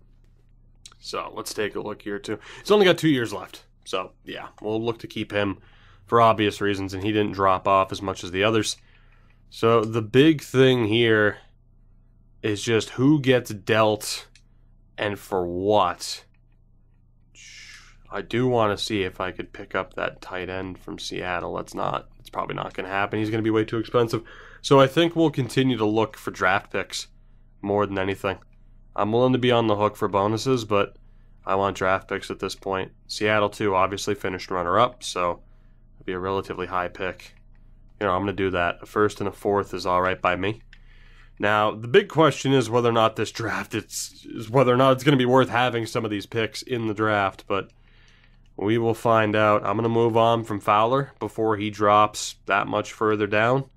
So let's take a look here too. He's only got 2 years left. So yeah, we'll look to keep him for obvious reasons, and he didn't drop off as much as the others. So the big thing here is just who gets dealt and for what. I do want to see if I could pick up that tight end from Seattle. It's probably not going to happen. He's going to be way too expensive. So I think we'll continue to look for draft picks more than anything. I'm willing to be on the hook for bonuses, but I want draft picks at this point. Seattle, too, obviously finished runner-up, so it'll be a relatively high pick. I'm going to do that. A first and a fourth is all right by me. Now, the big question is whether or not this draft, is whether or not it's going to be worth having some of these picks in the draft, but we will find out. I'm going to move on from Fowler before he drops that much further down.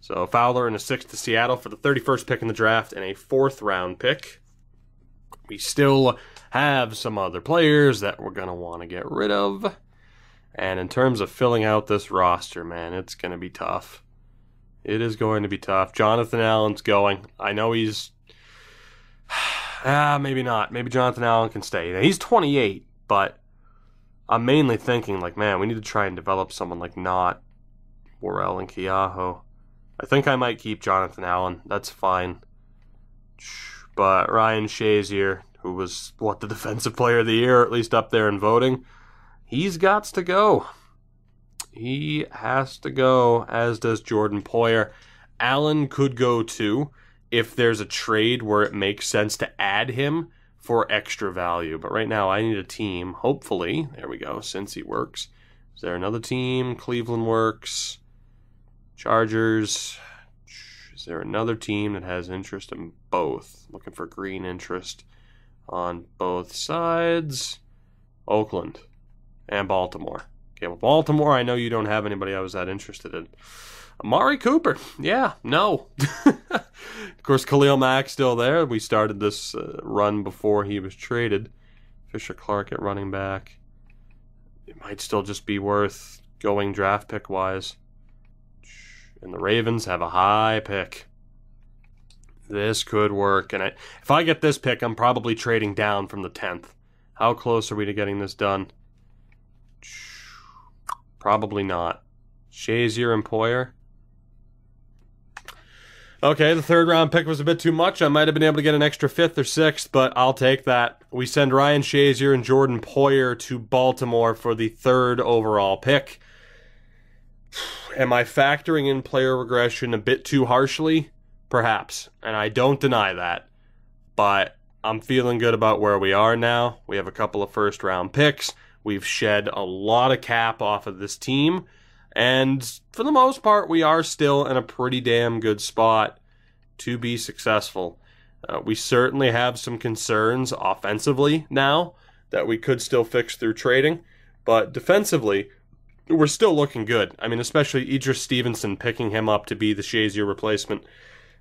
So Fowler in a 6th to Seattle for the 31st pick in the draft and a 4th round pick. We still have some other players that we're going to want to get rid of. And in terms of filling out this roster, man, it's going to be tough. It is going to be tough. Jonathan Allen's going. I know he's... maybe not. Maybe Jonathan Allen can stay. He's 28, but I'm mainly thinking, like, man, we need to try and develop someone like Knott, Worrell, and Keaho. I think I might keep Jonathan Allen. That's fine. But Ryan Shazier, who was, the Defensive Player of the Year, at least up there in voting, he's got to go. He has to go, as does Jordan Poyer. Allen could go too. if there's a trade where it makes sense to add him for extra value. But right now I need a team. Hopefully, there we go, Cincy works. Is there another team? Cleveland works. Chargers. Is there another team that has interest in both? Looking for green interest on both sides. Oakland and Baltimore. Okay, well, Baltimore, I know you don't have anybody I was that interested in. Amari Cooper. Yeah, no. Of course, Khalil Mack still there. We started this run before he was traded. Fisher Clark at running back. It might still just be worth going draft pick-wise. And the Ravens have a high pick. This could work. And if I get this pick, I'm probably trading down from the 10th. How close are we to getting this done? Probably not. Shazier and Poyer. Okay, the 3rd round pick was a bit too much. I might have been able to get an extra 5th or 6th, but I'll take that. We send Ryan Shazier and Jordan Poyer to Baltimore for the 3rd overall pick. Am I factoring in player regression a bit too harshly? Perhaps, and I don't deny that. But I'm feeling good about where we are now. We have a couple of 1st round picks. We've shed a lot of cap off of this team. And for the most part, we are still in a pretty damn good spot to be successful. We certainly have some concerns offensively now that we could still fix through trading. But defensively, we're still looking good. I mean, especially Idris Stevenson picking him up to be the Shazier replacement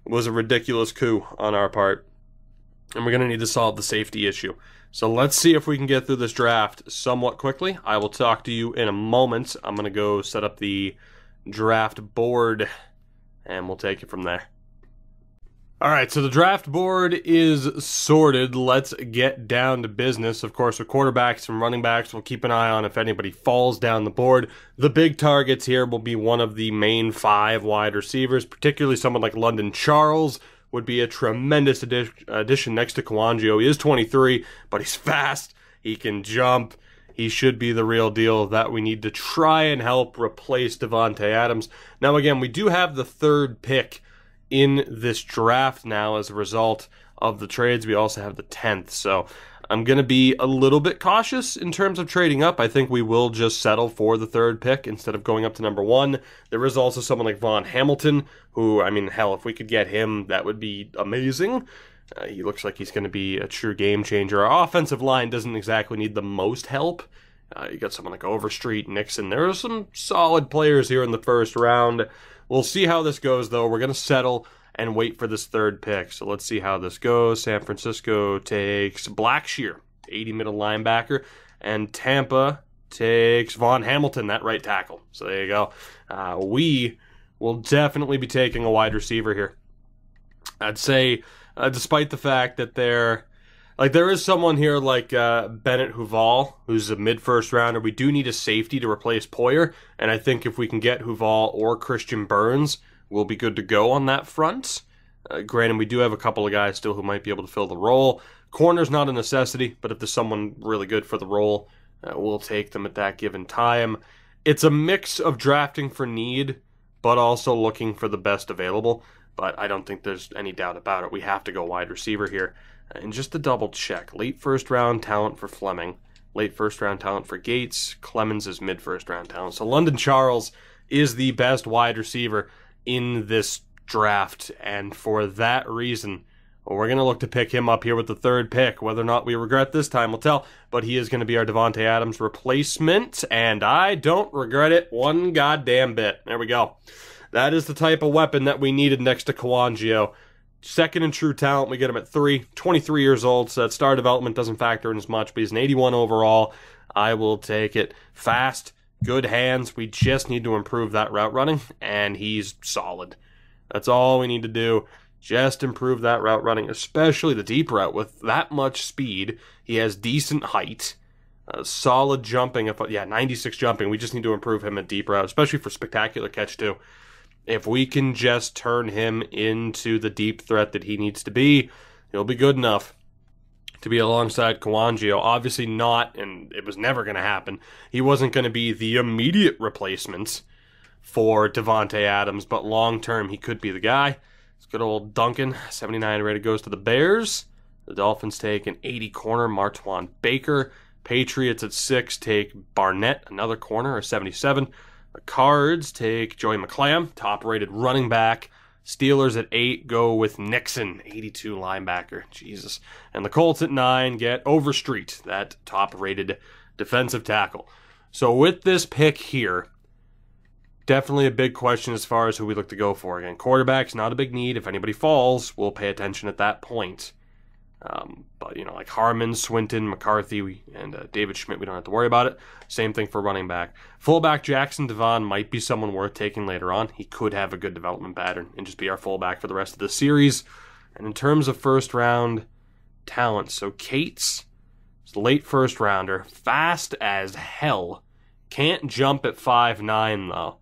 was a ridiculous coup on our part. And we're going to need to solve the safety issue. So let's see if we can get through this draft somewhat quickly. I will talk to you in a moment. I'm going to go set up the draft board, and we'll take it from there. All right, so the draft board is sorted. Let's get down to business. Of course, with quarterbacks and running backs, we'll keep an eye on if anybody falls down the board. The big targets here will be one of the main 5 wide receivers, particularly someone like London Charles, would be a tremendous addition next to Kawangio. He is 23, but he's fast. He can jump. He should be the real deal that we need to try and help replace Davante Adams. Now, again, we do have the 3rd pick in this draft now as a result of the trades. We also have the 10th, so I'm going to be a little bit cautious in terms of trading up. I think we will just settle for the 3rd pick instead of going up to number 1. There is also someone like Von Hamilton, who, I mean, hell, if we could get him, that would be amazing. He looks like he's going to be a true game changer. Our offensive line doesn't exactly need the most help. You got someone like Overstreet, Nixon. There are some solid players here in the 1st round. We'll see how this goes, though. We're going to settle and wait for this 3rd pick. So let's see how this goes. San Francisco takes Blackshear, 80 middle linebacker, and Tampa takes Von Hamilton, that right tackle. So there you go. We will definitely be taking a wide receiver here. I'd say, despite the fact that there is someone here like Bennett Huval, who's a mid-1st rounder. We do need a safety to replace Poyer, and I think if we can get Huval or Christian Burns, we'll be good to go on that front. Granted, we do have a couple of guys still who might be able to fill the role. Corner's not a necessity, but if there's someone really good for the role, we'll take them at that given time. It's a mix of drafting for need, but also looking for the best available. But I don't think there's any doubt about it. We have to go wide receiver here. And just to double check, late 1st round talent for Fleming, late 1st round talent for Gates, Clemens is mid 1st round talent. So London Charles is the best wide receiver in this draft, and for that reason, we're going to look to pick him up here with the 3rd pick. Whether or not we regret this time, we'll tell, but he is going to be our Davante Adams replacement, and I don't regret it one goddamn bit. There we go. That is the type of weapon that we needed next to Kawangio. 2nd in true talent, we get him at 23 years old, so that star development doesn't factor in as much, but he's an 81 overall. I will take it. Fast, good hands. We just need to improve that route running, and he's solid. That's all we need to do. Just improve that route running, especially the deep route. With that much speed, he has decent height, solid jumping. 96 jumping. We just need to improve him at deep route, especially for spectacular catch, too. If we can just turn him into the deep threat that he needs to be, he'll be good enough to be alongside Kawangio. Obviously not, and it was never going to happen. He wasn't going to be the immediate replacement for Davante Adams, but long term he could be the guy. It's good old Duncan, 79 rated, goes to the Bears. The Dolphins take an 80 corner, Martwan Baker. Patriots at 6 take Barnett, another corner, a 77. The Cards take Joey McClam, top-rated running back. Steelers at 8 go with Nixon, 82 linebacker. Jesus. And the Colts at 9 get Overstreet, that top-rated defensive tackle. So with this pick here, definitely a big question as far as who we look to go for. Again, quarterback's not a big need. If anybody falls, we'll pay attention at that point. But, like Harmon, Swinton, McCarthy, and David Schmidt, we don't have to worry about it. Same thing for running back. Fullback Jackson Devon might be someone worth taking later on. He could have a good development pattern and just be our fullback for the rest of the series. And in terms of first-round talent, so Cates, late first-rounder, fast as hell. Can't jump at 5'9", though.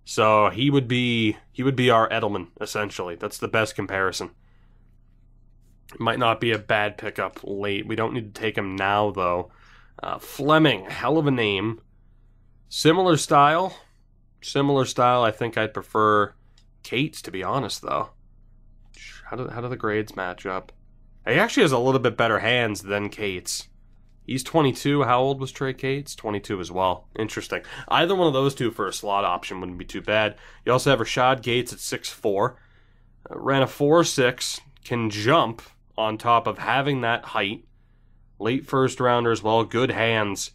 So he would be our Edelman, essentially. That's the best comparison. Might not be a bad pickup late. We don't need to take him now, though. Fleming, hell of a name. Similar style. I think I'd prefer Cates, to be honest, though. How do the grades match up? He actually has a little bit better hands than Cates. He's 22. How old was Trey Cates? 22 as well. Interesting. Either one of those two for a slot option wouldn't be too bad. You also have Rashad Gates at 6'4". Ran a 4.6. Can jump on top of having that height. Late first rounder as well. Good hands.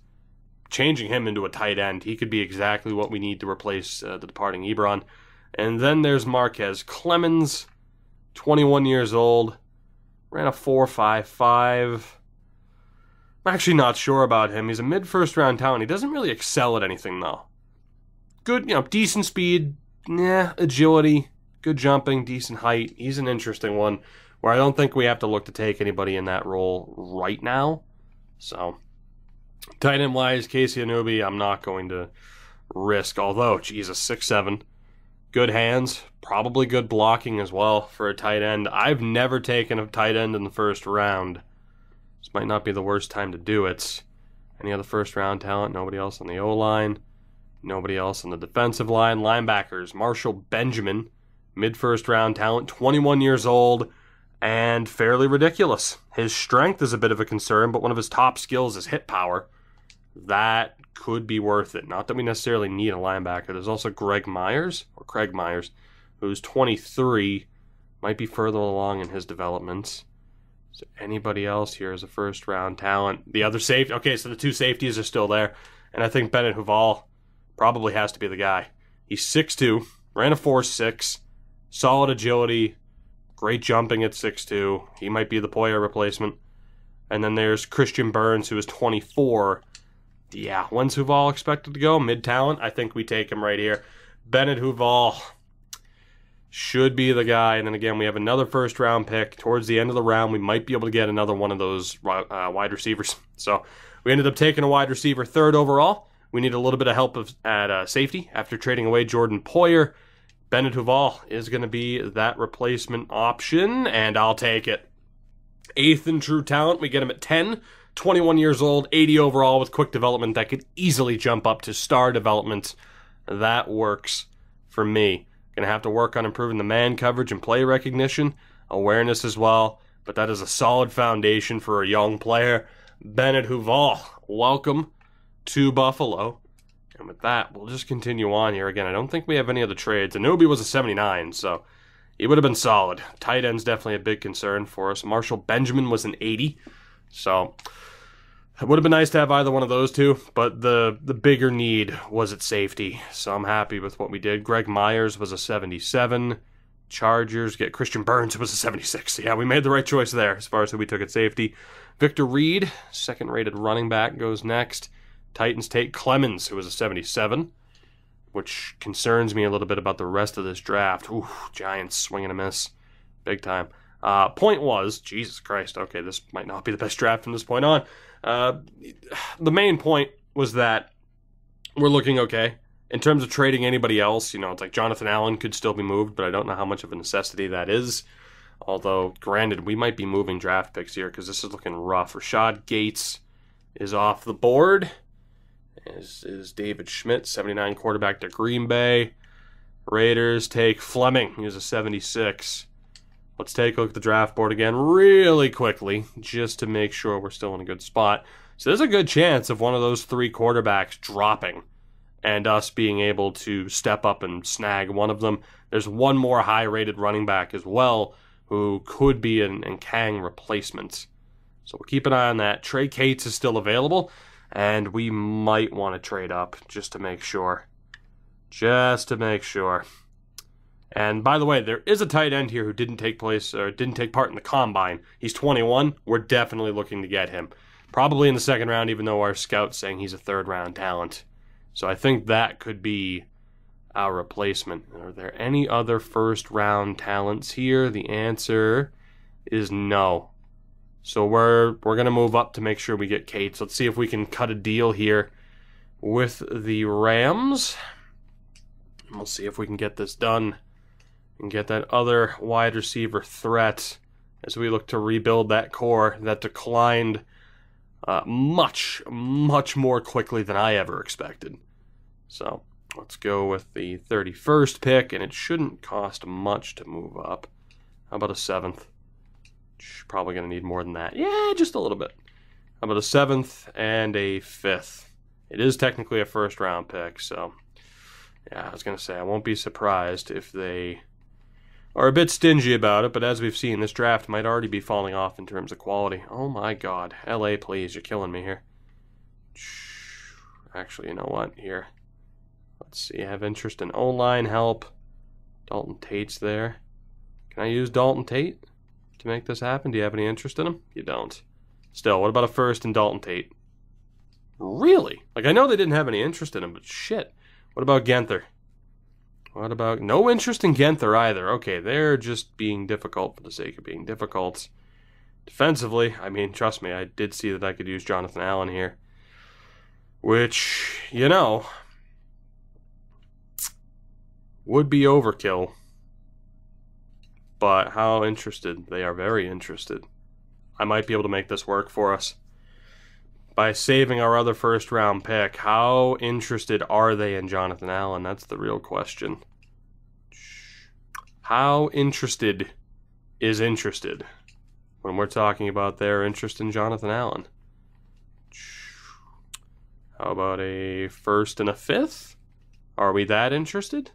Changing him into a tight end. He could be exactly what we need to replace the departing Ebron. And then there's Marquez Clemens, 21 years old. Ran a 4.55. I'm actually not sure about him. He's a mid-first round talent. He doesn't really excel at anything, though. Good, decent speed. Agility. Good jumping. Decent height. He's an interesting one where I don't think we have to look to take anybody in that role right now. So, tight end wise, Casey Anubi, I'm not going to risk. Although, Jesus, 6'7". Good hands. Probably good blocking as well for a tight end. I've never taken a tight end in the first round. This might not be the worst time to do it. Any other first round talent? Nobody else on the O-line. Nobody else on the defensive line. Linebackers, Marshall Benjamin, mid-first round talent, 21 years old, and fairly ridiculous. His strength is a bit of a concern, but one of his top skills is hit power. That could be worth it. Not that we necessarily need a linebacker. There's also Craig Myers, who's 23, might be further along in his development. Is there anybody else here as a first-round talent? The other safety. Okay, so the two safeties are still there, and I think Bennett Huval probably has to be the guy. He's 6'2", ran a 4.6, solid agility, great jumping at 6'2". He might be the Poyer replacement. And then there's Christian Burns, who is 24. Yeah, when's Huval expected to go? Mid-talent? I think we take him right here. Bennett Huval should be the guy. And then again, we have another first-round pick. Towards the end of the round, we might be able to get another one of those wide receivers. So we ended up taking a wide receiver third overall. We need a little bit of help at safety after trading away Jordan Poyer. Bennett Huval is going to be that replacement option, and I'll take it. Eighth in true talent, we get him at 10. 21 years old, 80 overall with quick development that could easily jump up to star development. That works for me. Going to have to work on improving the man coverage and play recognition, awareness as well, but that is a solid foundation for a young player. Bennett Huval, welcome to Buffalo. And with that, we'll just continue on here. Again, I don't think we have any other trades. Anunoby was a 79, so he would have been solid. Tight end's definitely a big concern for us. Marshall Benjamin was an 80, so it would have been nice to have either one of those two, but the bigger need was at safety, so I'm happy with what we did. Greg Myers was a 77. Chargers get Christian Burns, who was a 76. Yeah, we made the right choice there as far as who we took at safety. Victor Reed, second-rated running back, goes next. Titans take Clemens, who was a 77, which concerns me a little bit about the rest of this draft. Ooh, Giants swing and a miss. Big time. Point was, Jesus Christ, okay, this might not be the best draft from this point on. The main point was that we're looking okay. In terms of trading anybody else, it's like Jonathan Allen could still be moved, but I don't know how much of a necessity that is. Although, granted, we might be moving draft picks here because this is looking rough. Rashad Gates is off the board. Is David Schmidt, 79 quarterback to Green Bay. Raiders take Fleming. He was a 76. Let's take a look at the draft board again really quickly, just to make sure we're still in a good spot. So there's a good chance of one of those 3 quarterbacks dropping and us being able to step up and snag one of them. There's one more high-rated running back as well who could be an Kang replacement. So we'll keep an eye on that. Trey Cates is still available, and we might want to trade up just to make sure. Just to make sure. And by the way, there is a tight end here who didn't take part in the combine. He's 21. We're definitely looking to get him. Probably in the 2nd round, even though our scout's saying he's a 3rd-round talent. So I think that could be our replacement. Are there any other 1st-round talents here? The answer is no. So we're going to move up to make sure we get Cates. Let's see if we can cut a deal here with the Rams. We'll see if we can get this done and get that other wide receiver threat as we look to rebuild that core that declined much more quickly than I ever expected. So let's go with the 31st pick, and it shouldn't cost much to move up. How about a 7th? Probably going to need more than that. Yeah, just a little bit. How about a 7th and a 5th? It is technically a 1st-round pick, so yeah, I was going to say, I won't be surprised if they are a bit stingy about it, but as we've seen, this draft might already be falling off in terms of quality. Oh my god. LA, please, you're killing me here. Actually, you know what? Here. Let's see, I have interest in O-line help. Dalton Tate's there. Can I use Dalton Tate to make this happen? Do you have any interest in him? You don't. Still, what about a 1st in Dalton Tate? Really? Like, I know they didn't have any interest in him, but shit. What about Genther? What about... No interest in Genther either. Okay, they're just being difficult for the sake of being difficult. Defensively, I mean, trust me, I did see that I could use Jonathan Allen here. Which, you know, would be overkill. But how interested? They are very interested. I might be able to make this work for us. By saving our other 1st-round pick, how interested are they in Jonathan Allen? That's the real question. How interested is interested when we're talking about their interest in Jonathan Allen? How about a 1st and a 5th? Are we that interested?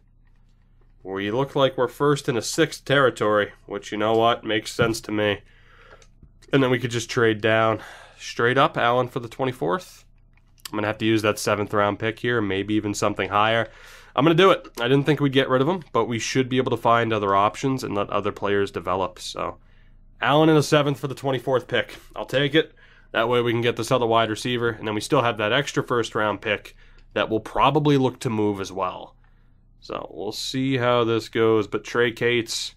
We look like we're 1st and a 6th territory, which, you know what, makes sense to me. And then we could just trade down straight up Allen for the 24th. I'm going to have to use that 7th-round pick here, maybe even something higher. I'm going to do it. I didn't think we'd get rid of him, but we should be able to find other options and let other players develop. So, Allen in the 7th for the 24th pick. I'll take it. That way we can get this other wide receiver, and then we still have that extra 1st-round pick that will probably look to move as well. So, we'll see how this goes, but Trey Cates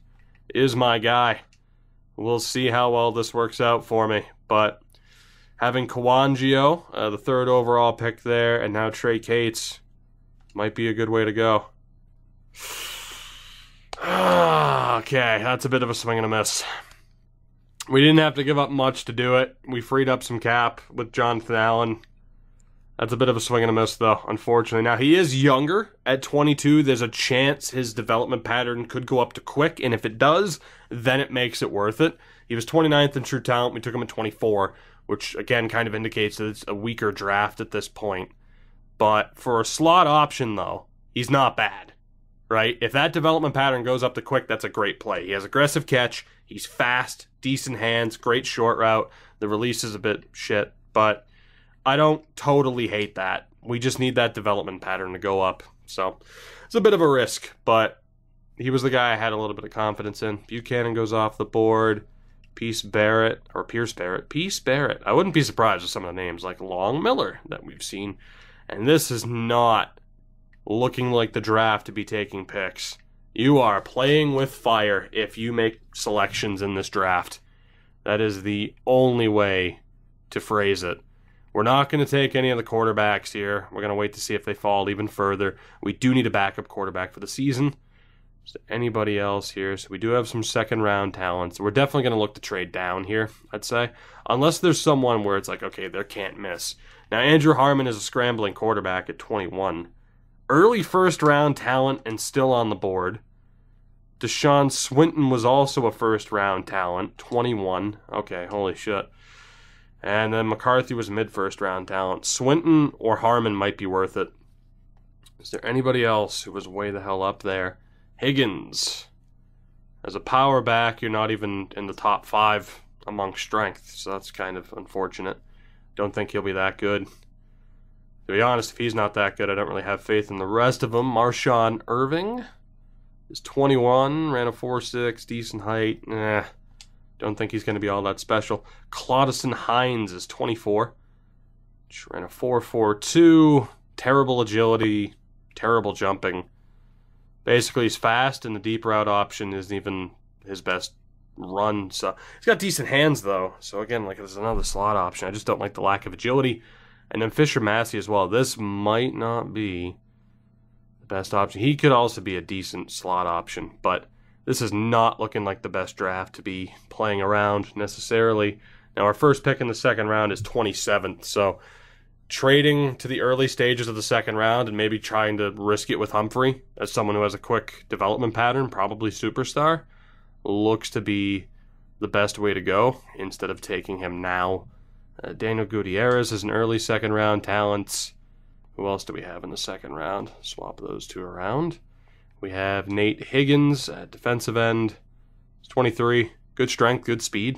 is my guy. We'll see how well this works out for me, but having Kawangio, the 3rd overall pick there, and now Trey Cates might be a good way to go. Okay, that's a bit of a swing and a miss. We didn't have to give up much to do it. We freed up some cap with Jonathan Allen. That's a bit of a swing and a miss, though, unfortunately. Now, he is younger. At 22, there's a chance his development pattern could go up to quick, and if it does, then it makes it worth it. He was 29th in true talent. We took him at 24, which, again, kind of indicates that it's a weaker draft at this point. But for a slot option, though, he's not bad, right? If that development pattern goes up to quick, that's a great play. He has aggressive catch. He's fast, decent hands, great short route. The release is a bit shit, but I don't totally hate that. We just need that development pattern to go up. So it's a bit of a risk, but he was the guy I had a little bit of confidence in. Buchanan goes off the board. Pierce Barrett. I wouldn't be surprised with some of the names like Long Miller that we've seen. And this is not looking like the draft to be taking picks. You are playing with fire if you make selections in this draft. That is the only way to phrase it. We're not going to take any of the quarterbacks here. We're going to wait to see if they fall even further. We do need a backup quarterback for the season. Is there anybody else here? So we do have some 2nd-round talents. We're definitely going to look to trade down here, I'd say. Unless there's someone where it's like, okay, they can't miss. Now, Andrew Harmon is a scrambling quarterback at 21. Early 1st-round talent and still on the board. Deshaun Swinton was also a first-round talent, 21. Okay, holy shit. And then McCarthy was a mid-first-round talent. Swinton or Harmon might be worth it. Is there anybody else who was way the hell up there? Higgins. As a power back, you're not even in the top 5 among strength, so that's kind of unfortunate. Don't think he'll be that good. To be honest, if he's not that good, I don't really have faith in the rest of them. Marshawn Irving is 21, ran a 4.6, decent height. Don't think he's going to be all that special. Claudison Hines is 24, ran a 4.42, terrible agility, terrible jumping. Basically, he's fast, and the deep route option isn't even his best run. So he's got decent hands, though. So again, like, there's another slot option. I just don't like the lack of agility. And then Fisher Massey as well. This might not be the best option. He could also be a decent slot option, but this is not looking like the best draft to be playing around necessarily. Now, our first pick in the second round is 27th, so trading to the early stages of the second round and maybe trying to risk it with Humphrey as someone who has a quick development pattern, probably superstar, looks to be the best way to go instead of taking him now. Daniel Gutierrez is an early second round talent. Who else do we have in the second round? Swap those two around. We have Nate Higgins at defensive end. He's 23. Good strength, good speed.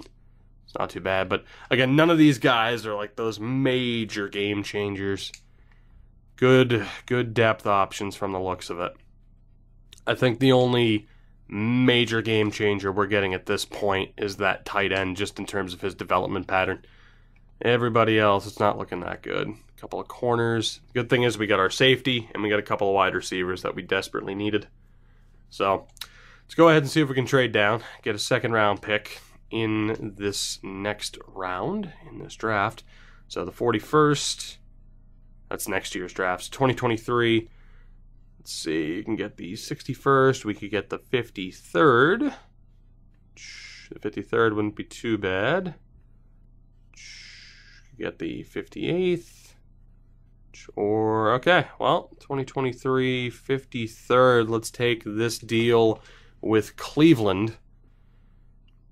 It's not too bad. But again, none of these guys are like those major game changers. Good depth options from the looks of it. I think the only major game changer we're getting at this point is that tight end, just in terms of his development pattern. Everybody else, it's not looking that good. A couple of corners. Good thing is we got our safety, and we got a couple of wide receivers that we desperately needed. So let's go ahead and see if we can trade down, get a second round pick in this next round, in this draft. So the 41st, that's next year's drafts. 2023, let's see, you can get the 61st, we could get the 53rd. The 53rd wouldn't be too bad. Get the 58th. Or, okay, well, 2023 53rd. Let's take this deal with Cleveland,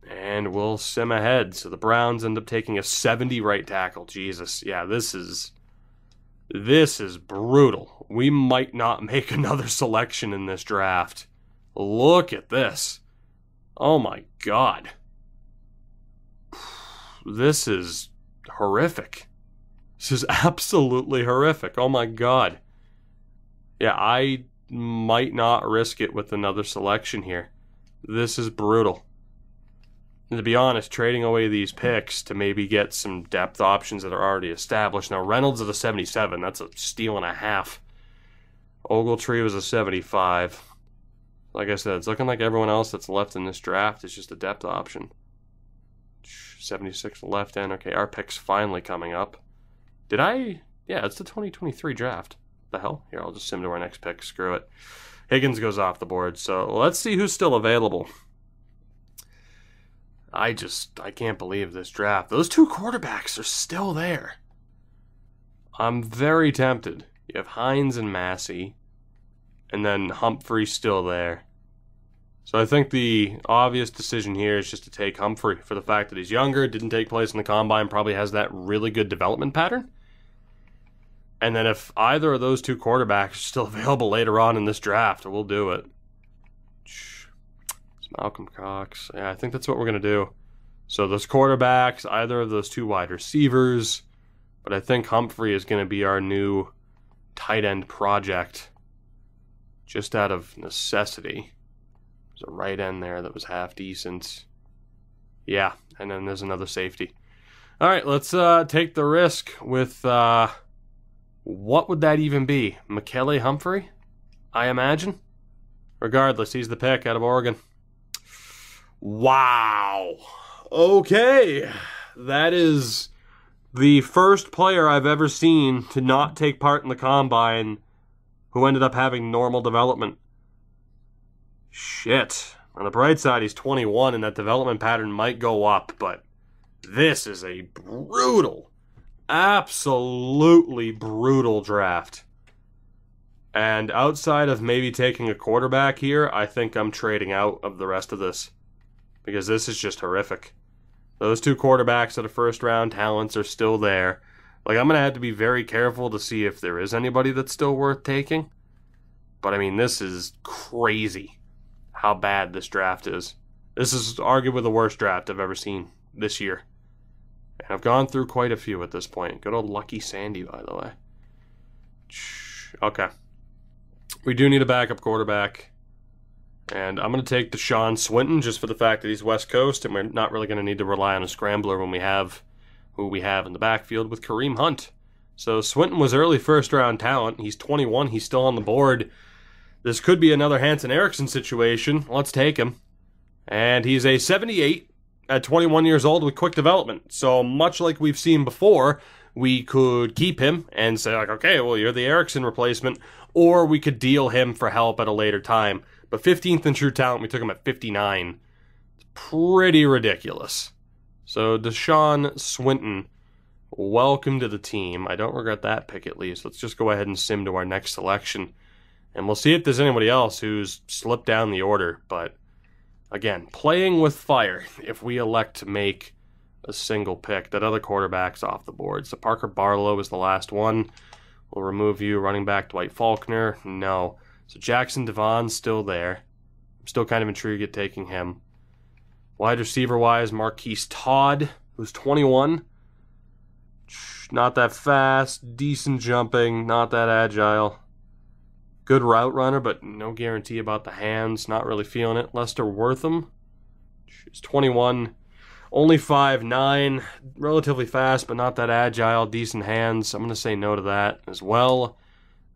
and we'll sim ahead. So the Browns end up taking a 70 right tackle. Jesus, yeah, this is brutal. We might not make another selection in this draft. Look at this. Oh my God. This is horrific. This is absolutely horrific. Oh my God. Yeah, I might not risk it with another selection here. This is brutal. And to be honest, trading away these picks to maybe get some depth options that are already established. Now, Reynolds is a 77. That's a steal and a half. Ogletree was a 75. Like I said, it's looking like everyone else that's left in this draft is just a depth option. 76 left end. Okay, our pick's finally coming up. Yeah, it's the 2023 draft. The hell? Here, I'll just sim to our next pick. Screw it. Higgins goes off the board. So let's see who's still available. I can't believe this draft. Those two quarterbacks are still there. I'm very tempted. You have Hines and Massey, and then Humphrey's still there. So I think the obvious decision here is just to take Humphrey for the fact that he's younger, didn't take place in the combine, probably has that really good development pattern. And then if either of those two quarterbacks are still available later on in this draft, we'll do it. It's Malcolm Cox. Yeah, I think that's what we're going to do. So those quarterbacks, either of those two wide receivers, but I think Humphrey is going to be our new tight end project just out of necessity. There's a right end there that was half decent. Yeah, and then there's another safety. All right, let's take the risk with, what would that even be? Mykele Humphrey, I imagine? Regardless, he's the pick out of Oregon. Wow. Okay. That is the first player I've ever seen to not take part in the combine who ended up having normal development. Shit. On the bright side, he's 21, and that development pattern might go up, but this is a brutal, absolutely brutal draft. And outside of maybe taking a quarterback here, I think I'm trading out of the rest of this. Because this is just horrific. Those 2 quarterbacks that are first-round talents are still there. Like, I'm going to have to be very careful to see if there is anybody that's still worth taking. But, I mean, this is crazy how bad this draft is. This is arguably the worst draft I've ever seen this year. And I've gone through quite a few at this point. Good old Lucky Sandy, by the way. Okay. We do need a backup quarterback. And I'm going to take Deshaun Swinton just for the fact that he's West Coast, and we're not really going to need to rely on a scrambler when we have who we have in the backfield with Kareem Hunt. So Swinton was early first-round talent. He's 21. He's still on the board. This could be another Hanson Erickson situation. Let's take him. And he's a 78 at 21 years old with quick development. So much like we've seen before, we could keep him and say, like, okay, well, you're the Erickson replacement, or we could deal him for help at a later time. But 15th in true talent, we took him at 59. It's pretty ridiculous. So Deshaun Swinton, welcome to the team. I don't regret that pick at least. Let's just go ahead and sim to our next selection. And we'll see if there's anybody else who's slipped down the order. But again, playing with fire if we elect to make a single pick. That other quarterback's off the board. So Parker Barlow is the last one. We'll remove you. Running back Dwight Faulkner. No. So Jackson Devon's still there. I'm still kind of intrigued at taking him. Wide receiver-wise, Marquise Todd, who's 21. Not that fast, decent jumping, not that agile. Good route runner, but no guarantee about the hands. Not really feeling it. Lester Wortham, he's 21. Only 5'9", relatively fast, but not that agile. Decent hands. I'm going to say no to that as well.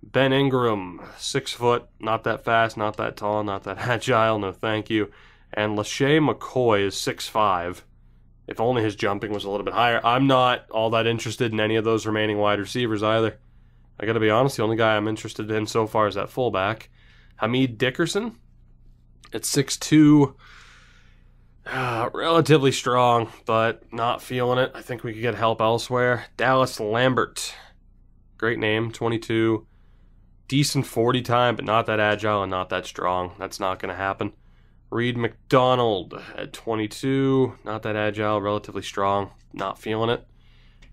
Ben Ingram, 6 foot, not that fast, not that tall, not that agile, no thank you. And LaShae McCoy is 6'5". If only his jumping was a little bit higher. I'm not all that interested in any of those remaining wide receivers either. I gotta be honest, the only guy I'm interested in so far is that fullback. Hamid Dickerson at 6'2". Relatively strong, but not feeling it. I think we could get help elsewhere. Dallas Lambert, great name, 22. Decent 40 time, but not that agile and not that strong. That's not going to happen. Reed McDonald at 22. Not that agile, relatively strong. Not feeling it.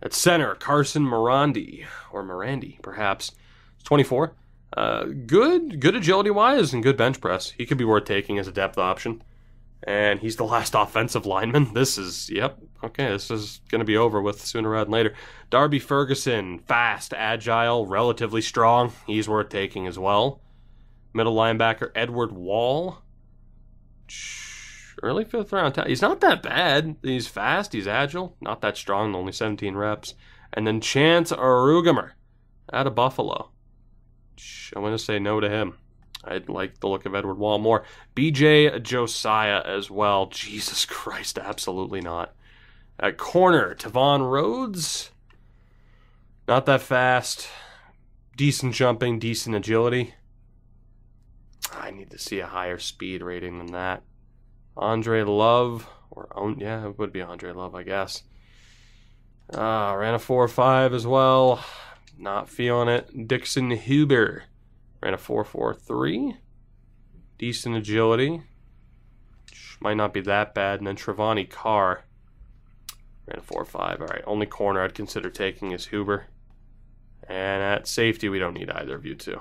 At center, Carson Morandi, or Morandi, perhaps. He's 24. Good agility-wise and good bench press. He could be worth taking as a depth option. And he's the last offensive lineman. This is, yep, okay, this is going to be over with sooner rather than later. Darby Ferguson, fast, agile, relatively strong. He's worth taking as well. Middle linebacker, Edward Wall. Early 5th round. He's not that bad. He's fast, he's agile, not that strong, only 17 reps. And then Chance Arugamer out of Buffalo. I'm going to say no to him. I like the look of Edward Wall more. BJ Josiah as well. Jesus Christ, absolutely not. At corner, Tavon Rhodes. Not that fast. Decent jumping, decent agility. I need to see a higher speed rating than that. Andre Love. Yeah, it would be Andre Love, I guess. Ran a 4.5 as well. Not feeling it. Dixon Huber. Ran a 4.43. Decent agility. Might not be that bad. And then Trevani Carr. Ran a 4.5. All right, only corner I'd consider taking is Huber. And at safety, we don't need either of you two.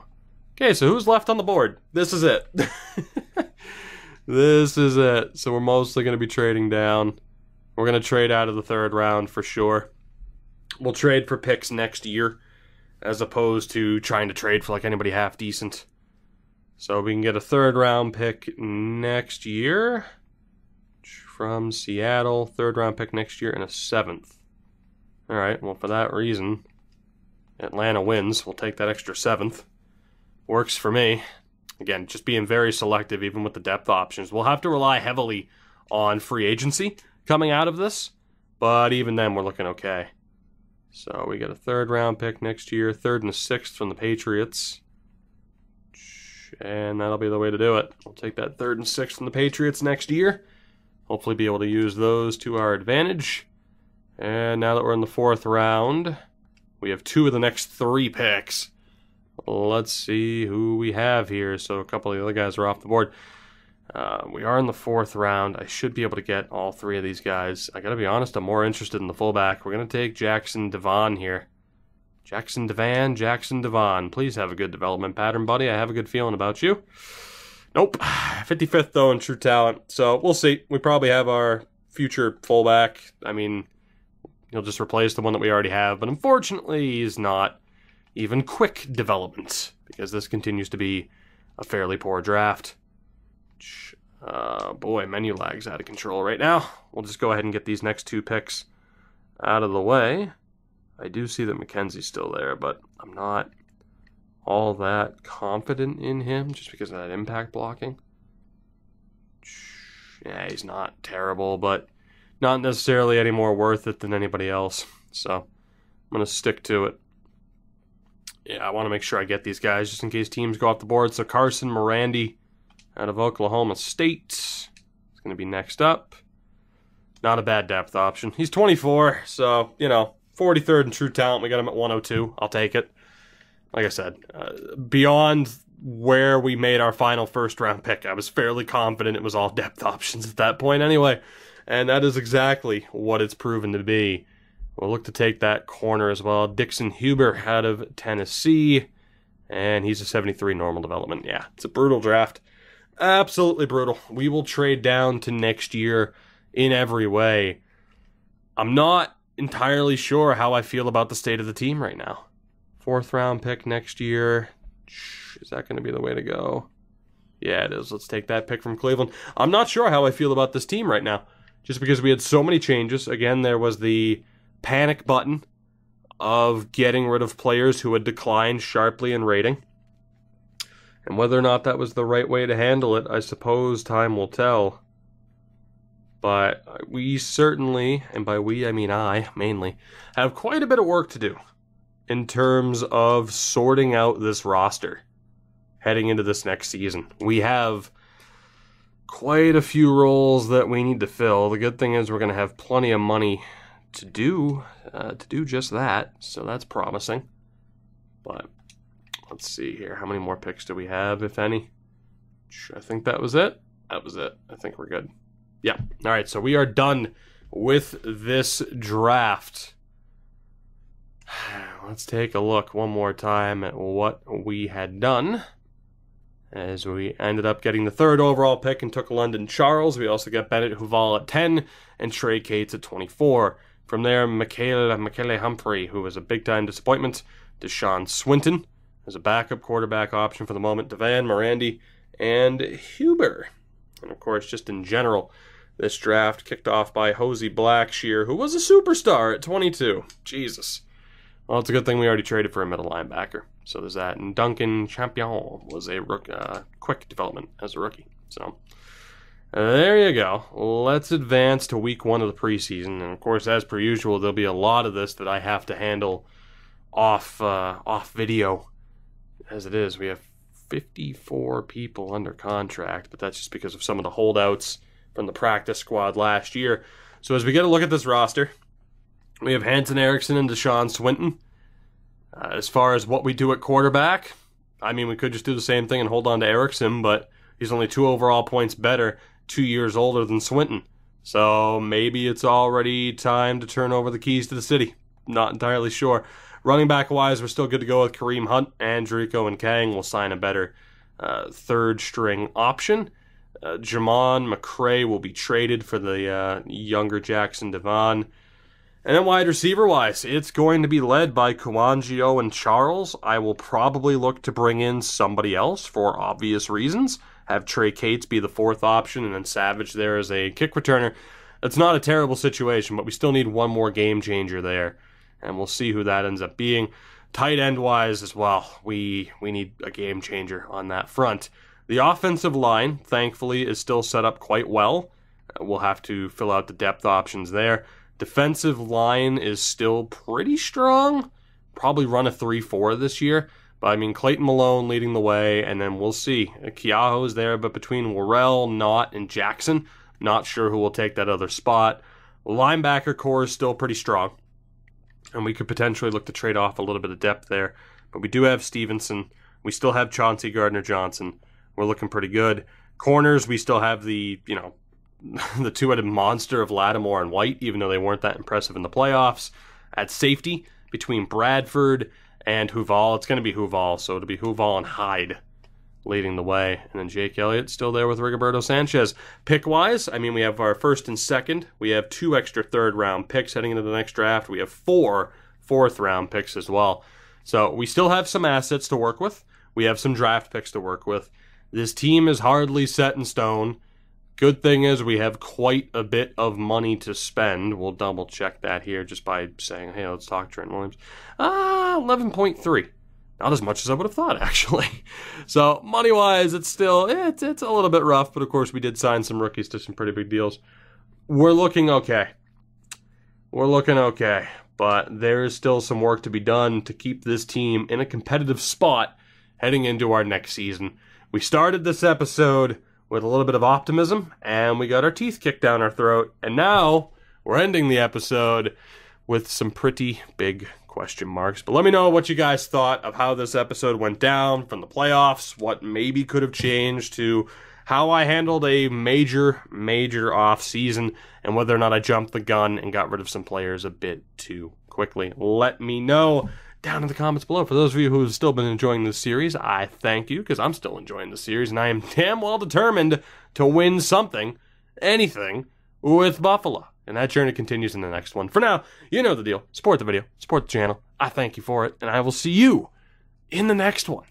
Okay, so who's left on the board? This is it. This is it. So we're mostly going to be trading down. We're going to trade out of the 3rd round for sure. We'll trade for picks next year, as opposed to trying to trade for like anybody half decent. So we can get a 3rd round pick next year from Seattle. 3rd round pick next year and a 7th. All right, well, for that reason, Atlanta wins. We'll take that extra 7th. Works for me. Again, just being very selective even with the depth options. We'll have to rely heavily on free agency coming out of this, but even then we're looking okay. So we get a 3rd round pick next year, 3rd and a 6th from the Patriots. And that'll be the way to do it. We'll take that 3rd and 6th from the Patriots next year. Hopefully be able to use those to our advantage. And now that we're in the 4th round, we have 2 of the next 3 picks. let's see who we have here. So a couple of the other guys are off the board. We are in the 4th round. I should be able to get all 3 of these guys. I gotta be honest, I'm more interested in the fullback. We're gonna take Jackson Devon here. Jackson Devon. Please have a good development pattern, buddy. I have a good feeling about you. Nope. 55th, though, in true talent. So we'll see. We probably have our future fullback. I mean, he'll just replace the one that we already have. But unfortunately, he's not even quick development, because this continues to be a fairly poor draft. Boy, menu lag's out of control right now. We'll just go ahead and get these next 2 picks out of the way. I do see that McKenzie's still there, but I'm not all that confident in him just because of that impact blocking. Yeah, he's not terrible, but not necessarily any more worth it than anybody else. So I'm going to stick to it. Yeah, I want to make sure I get these guys just in case teams go off the board. So Carson Morandi out of Oklahoma State is going to be next up. Not a bad depth option. He's 24, so, 43rd in true talent. We got him at 102. I'll take it. Like I said, beyond where we made our final first-round pick, I was fairly confident it was all depth options at that point anyway. And that is exactly what it's proven to be. We'll look to take that corner as well. Dixon Huber out of Tennessee. And he's a 73 normal development. Yeah, it's a brutal draft. Absolutely brutal. We will trade down to next year in every way. I'm not entirely sure how I feel about the state of the team right now. 4th round pick next year. Is that going to be the way to go? Yeah, it is. Let's take that pick from Cleveland. I'm not sure how I feel about this team right now, just because we had so many changes. Again, there was the panic button of getting rid of players who had declined sharply in rating. And whether or not that was the right way to handle it, I suppose time will tell. But we certainly, and by we I mean I mainly, have quite a bit of work to do in terms of sorting out this roster heading into this next season. We have quite a few roles that we need to fill. The good thing is we're going to have plenty of money to do just that, so that's promising. But let's see here. How many more picks do we have, if any? I think that was it. That was it. I think we're good. Yeah. All right, so we are done with this draft. Let's take a look one more time at what we had done. As we ended up getting the 3rd overall pick and took London Charles. We also got Bennett Huval at 10 and Trey Cates at 24. From there, Michaele Humphrey, who was a big-time disappointment. Deshaun Swinton as a backup quarterback option for the moment. Devan Morandi and Huber. And, of course, just in general, this draft kicked off by Hosey Blackshear, who was a superstar at 22. Jesus. Well, it's a good thing we already traded for a middle linebacker. So there's that. And Duncan Champion was a quick development as a rookie. So there you go. Let's advance to week 1 of the preseason. And, of course, as per usual, there'll be a lot of this that I have to handle off video. As it is, we have 54 people under contract, but that's just because of some of the holdouts from the practice squad last year. So as we get a look at this roster, we have Hanson Erickson and Deshaun Swinton. As far as what we do at quarterback, I mean, we could just do the same thing and hold on to Erickson, but he's only 2 overall points better, 2 years older than Swinton. So maybe it's already time to turn over the keys to the city. Not entirely sure. Running back-wise, we're still good to go with Kareem Hunt. Andrico and Kang will sign a better 3rd-string option. Jamon McCray will be traded for the younger Jackson Devon. And then wide receiver-wise, it's going to be led by Kouangio and Charles. I will probably look to bring in somebody else for obvious reasons. Have Trey Cates be the 4th option, and then Savage there as a kick returner. That's not a terrible situation, but we still need one more game changer there. And we'll see who that ends up being. Tight end-wise as well, we need a game changer on that front. The offensive line, thankfully, is still set up quite well. We'll have to fill out the depth options there. Defensive line is still pretty strong. Probably run a 3-4 this year. But, I mean, Clayton Malone leading the way, and then we'll see. Keahoe's there, but between Worrell, Knott, and Jackson, not sure who will take that other spot. Linebacker core is still pretty strong. And we could potentially look to trade off a little bit of depth there. but we do have Stevenson. We still have Chauncey Gardner-Johnson. We're looking pretty good. Corners, we still have the, the two-headed monster of Lattimore and White, even though they weren't that impressive in the playoffs. At safety, between Bradford and Huval, it's going to be Huval, so it'll be Huval and Hyde leading the way. And then Jake Elliott still there with Rigoberto Sanchez. Pick-wise, we have our first and second. We have 2 extra third-round picks heading into the next draft. We have 4 fourth-round picks as well. So we still have some assets to work with. We have some draft picks to work with. This team is hardly set in stone. Good thing is we have quite a bit of money to spend. We'll double-check that here just by saying, hey, let's talk Trent Williams. 11.3. Not as much as I would have thought, actually. So, money-wise, it's still, it's a little bit rough, but of course we did sign some rookies to some pretty big deals. We're looking okay. But there is still some work to be done to keep this team in a competitive spot heading into our next season. We started this episode with a little bit of optimism, and we got our teeth kicked down our throat, and now we're ending the episode with some pretty big question marks. But let me know what you guys thought of how this episode went down from the playoffs, what maybe could have changed to how I handled a major off season, and whether or not I jumped the gun and got rid of some players a bit too quickly. Let me know down in the comments below. For those of you who have still been enjoying this series, I thank you, because I'm still enjoying the series, and I am damn well determined to win something, anything, with Buffalo. And that journey continues in the next one. For now, you know the deal. Support the video. Support the channel. I thank you for it. And I will see you in the next one.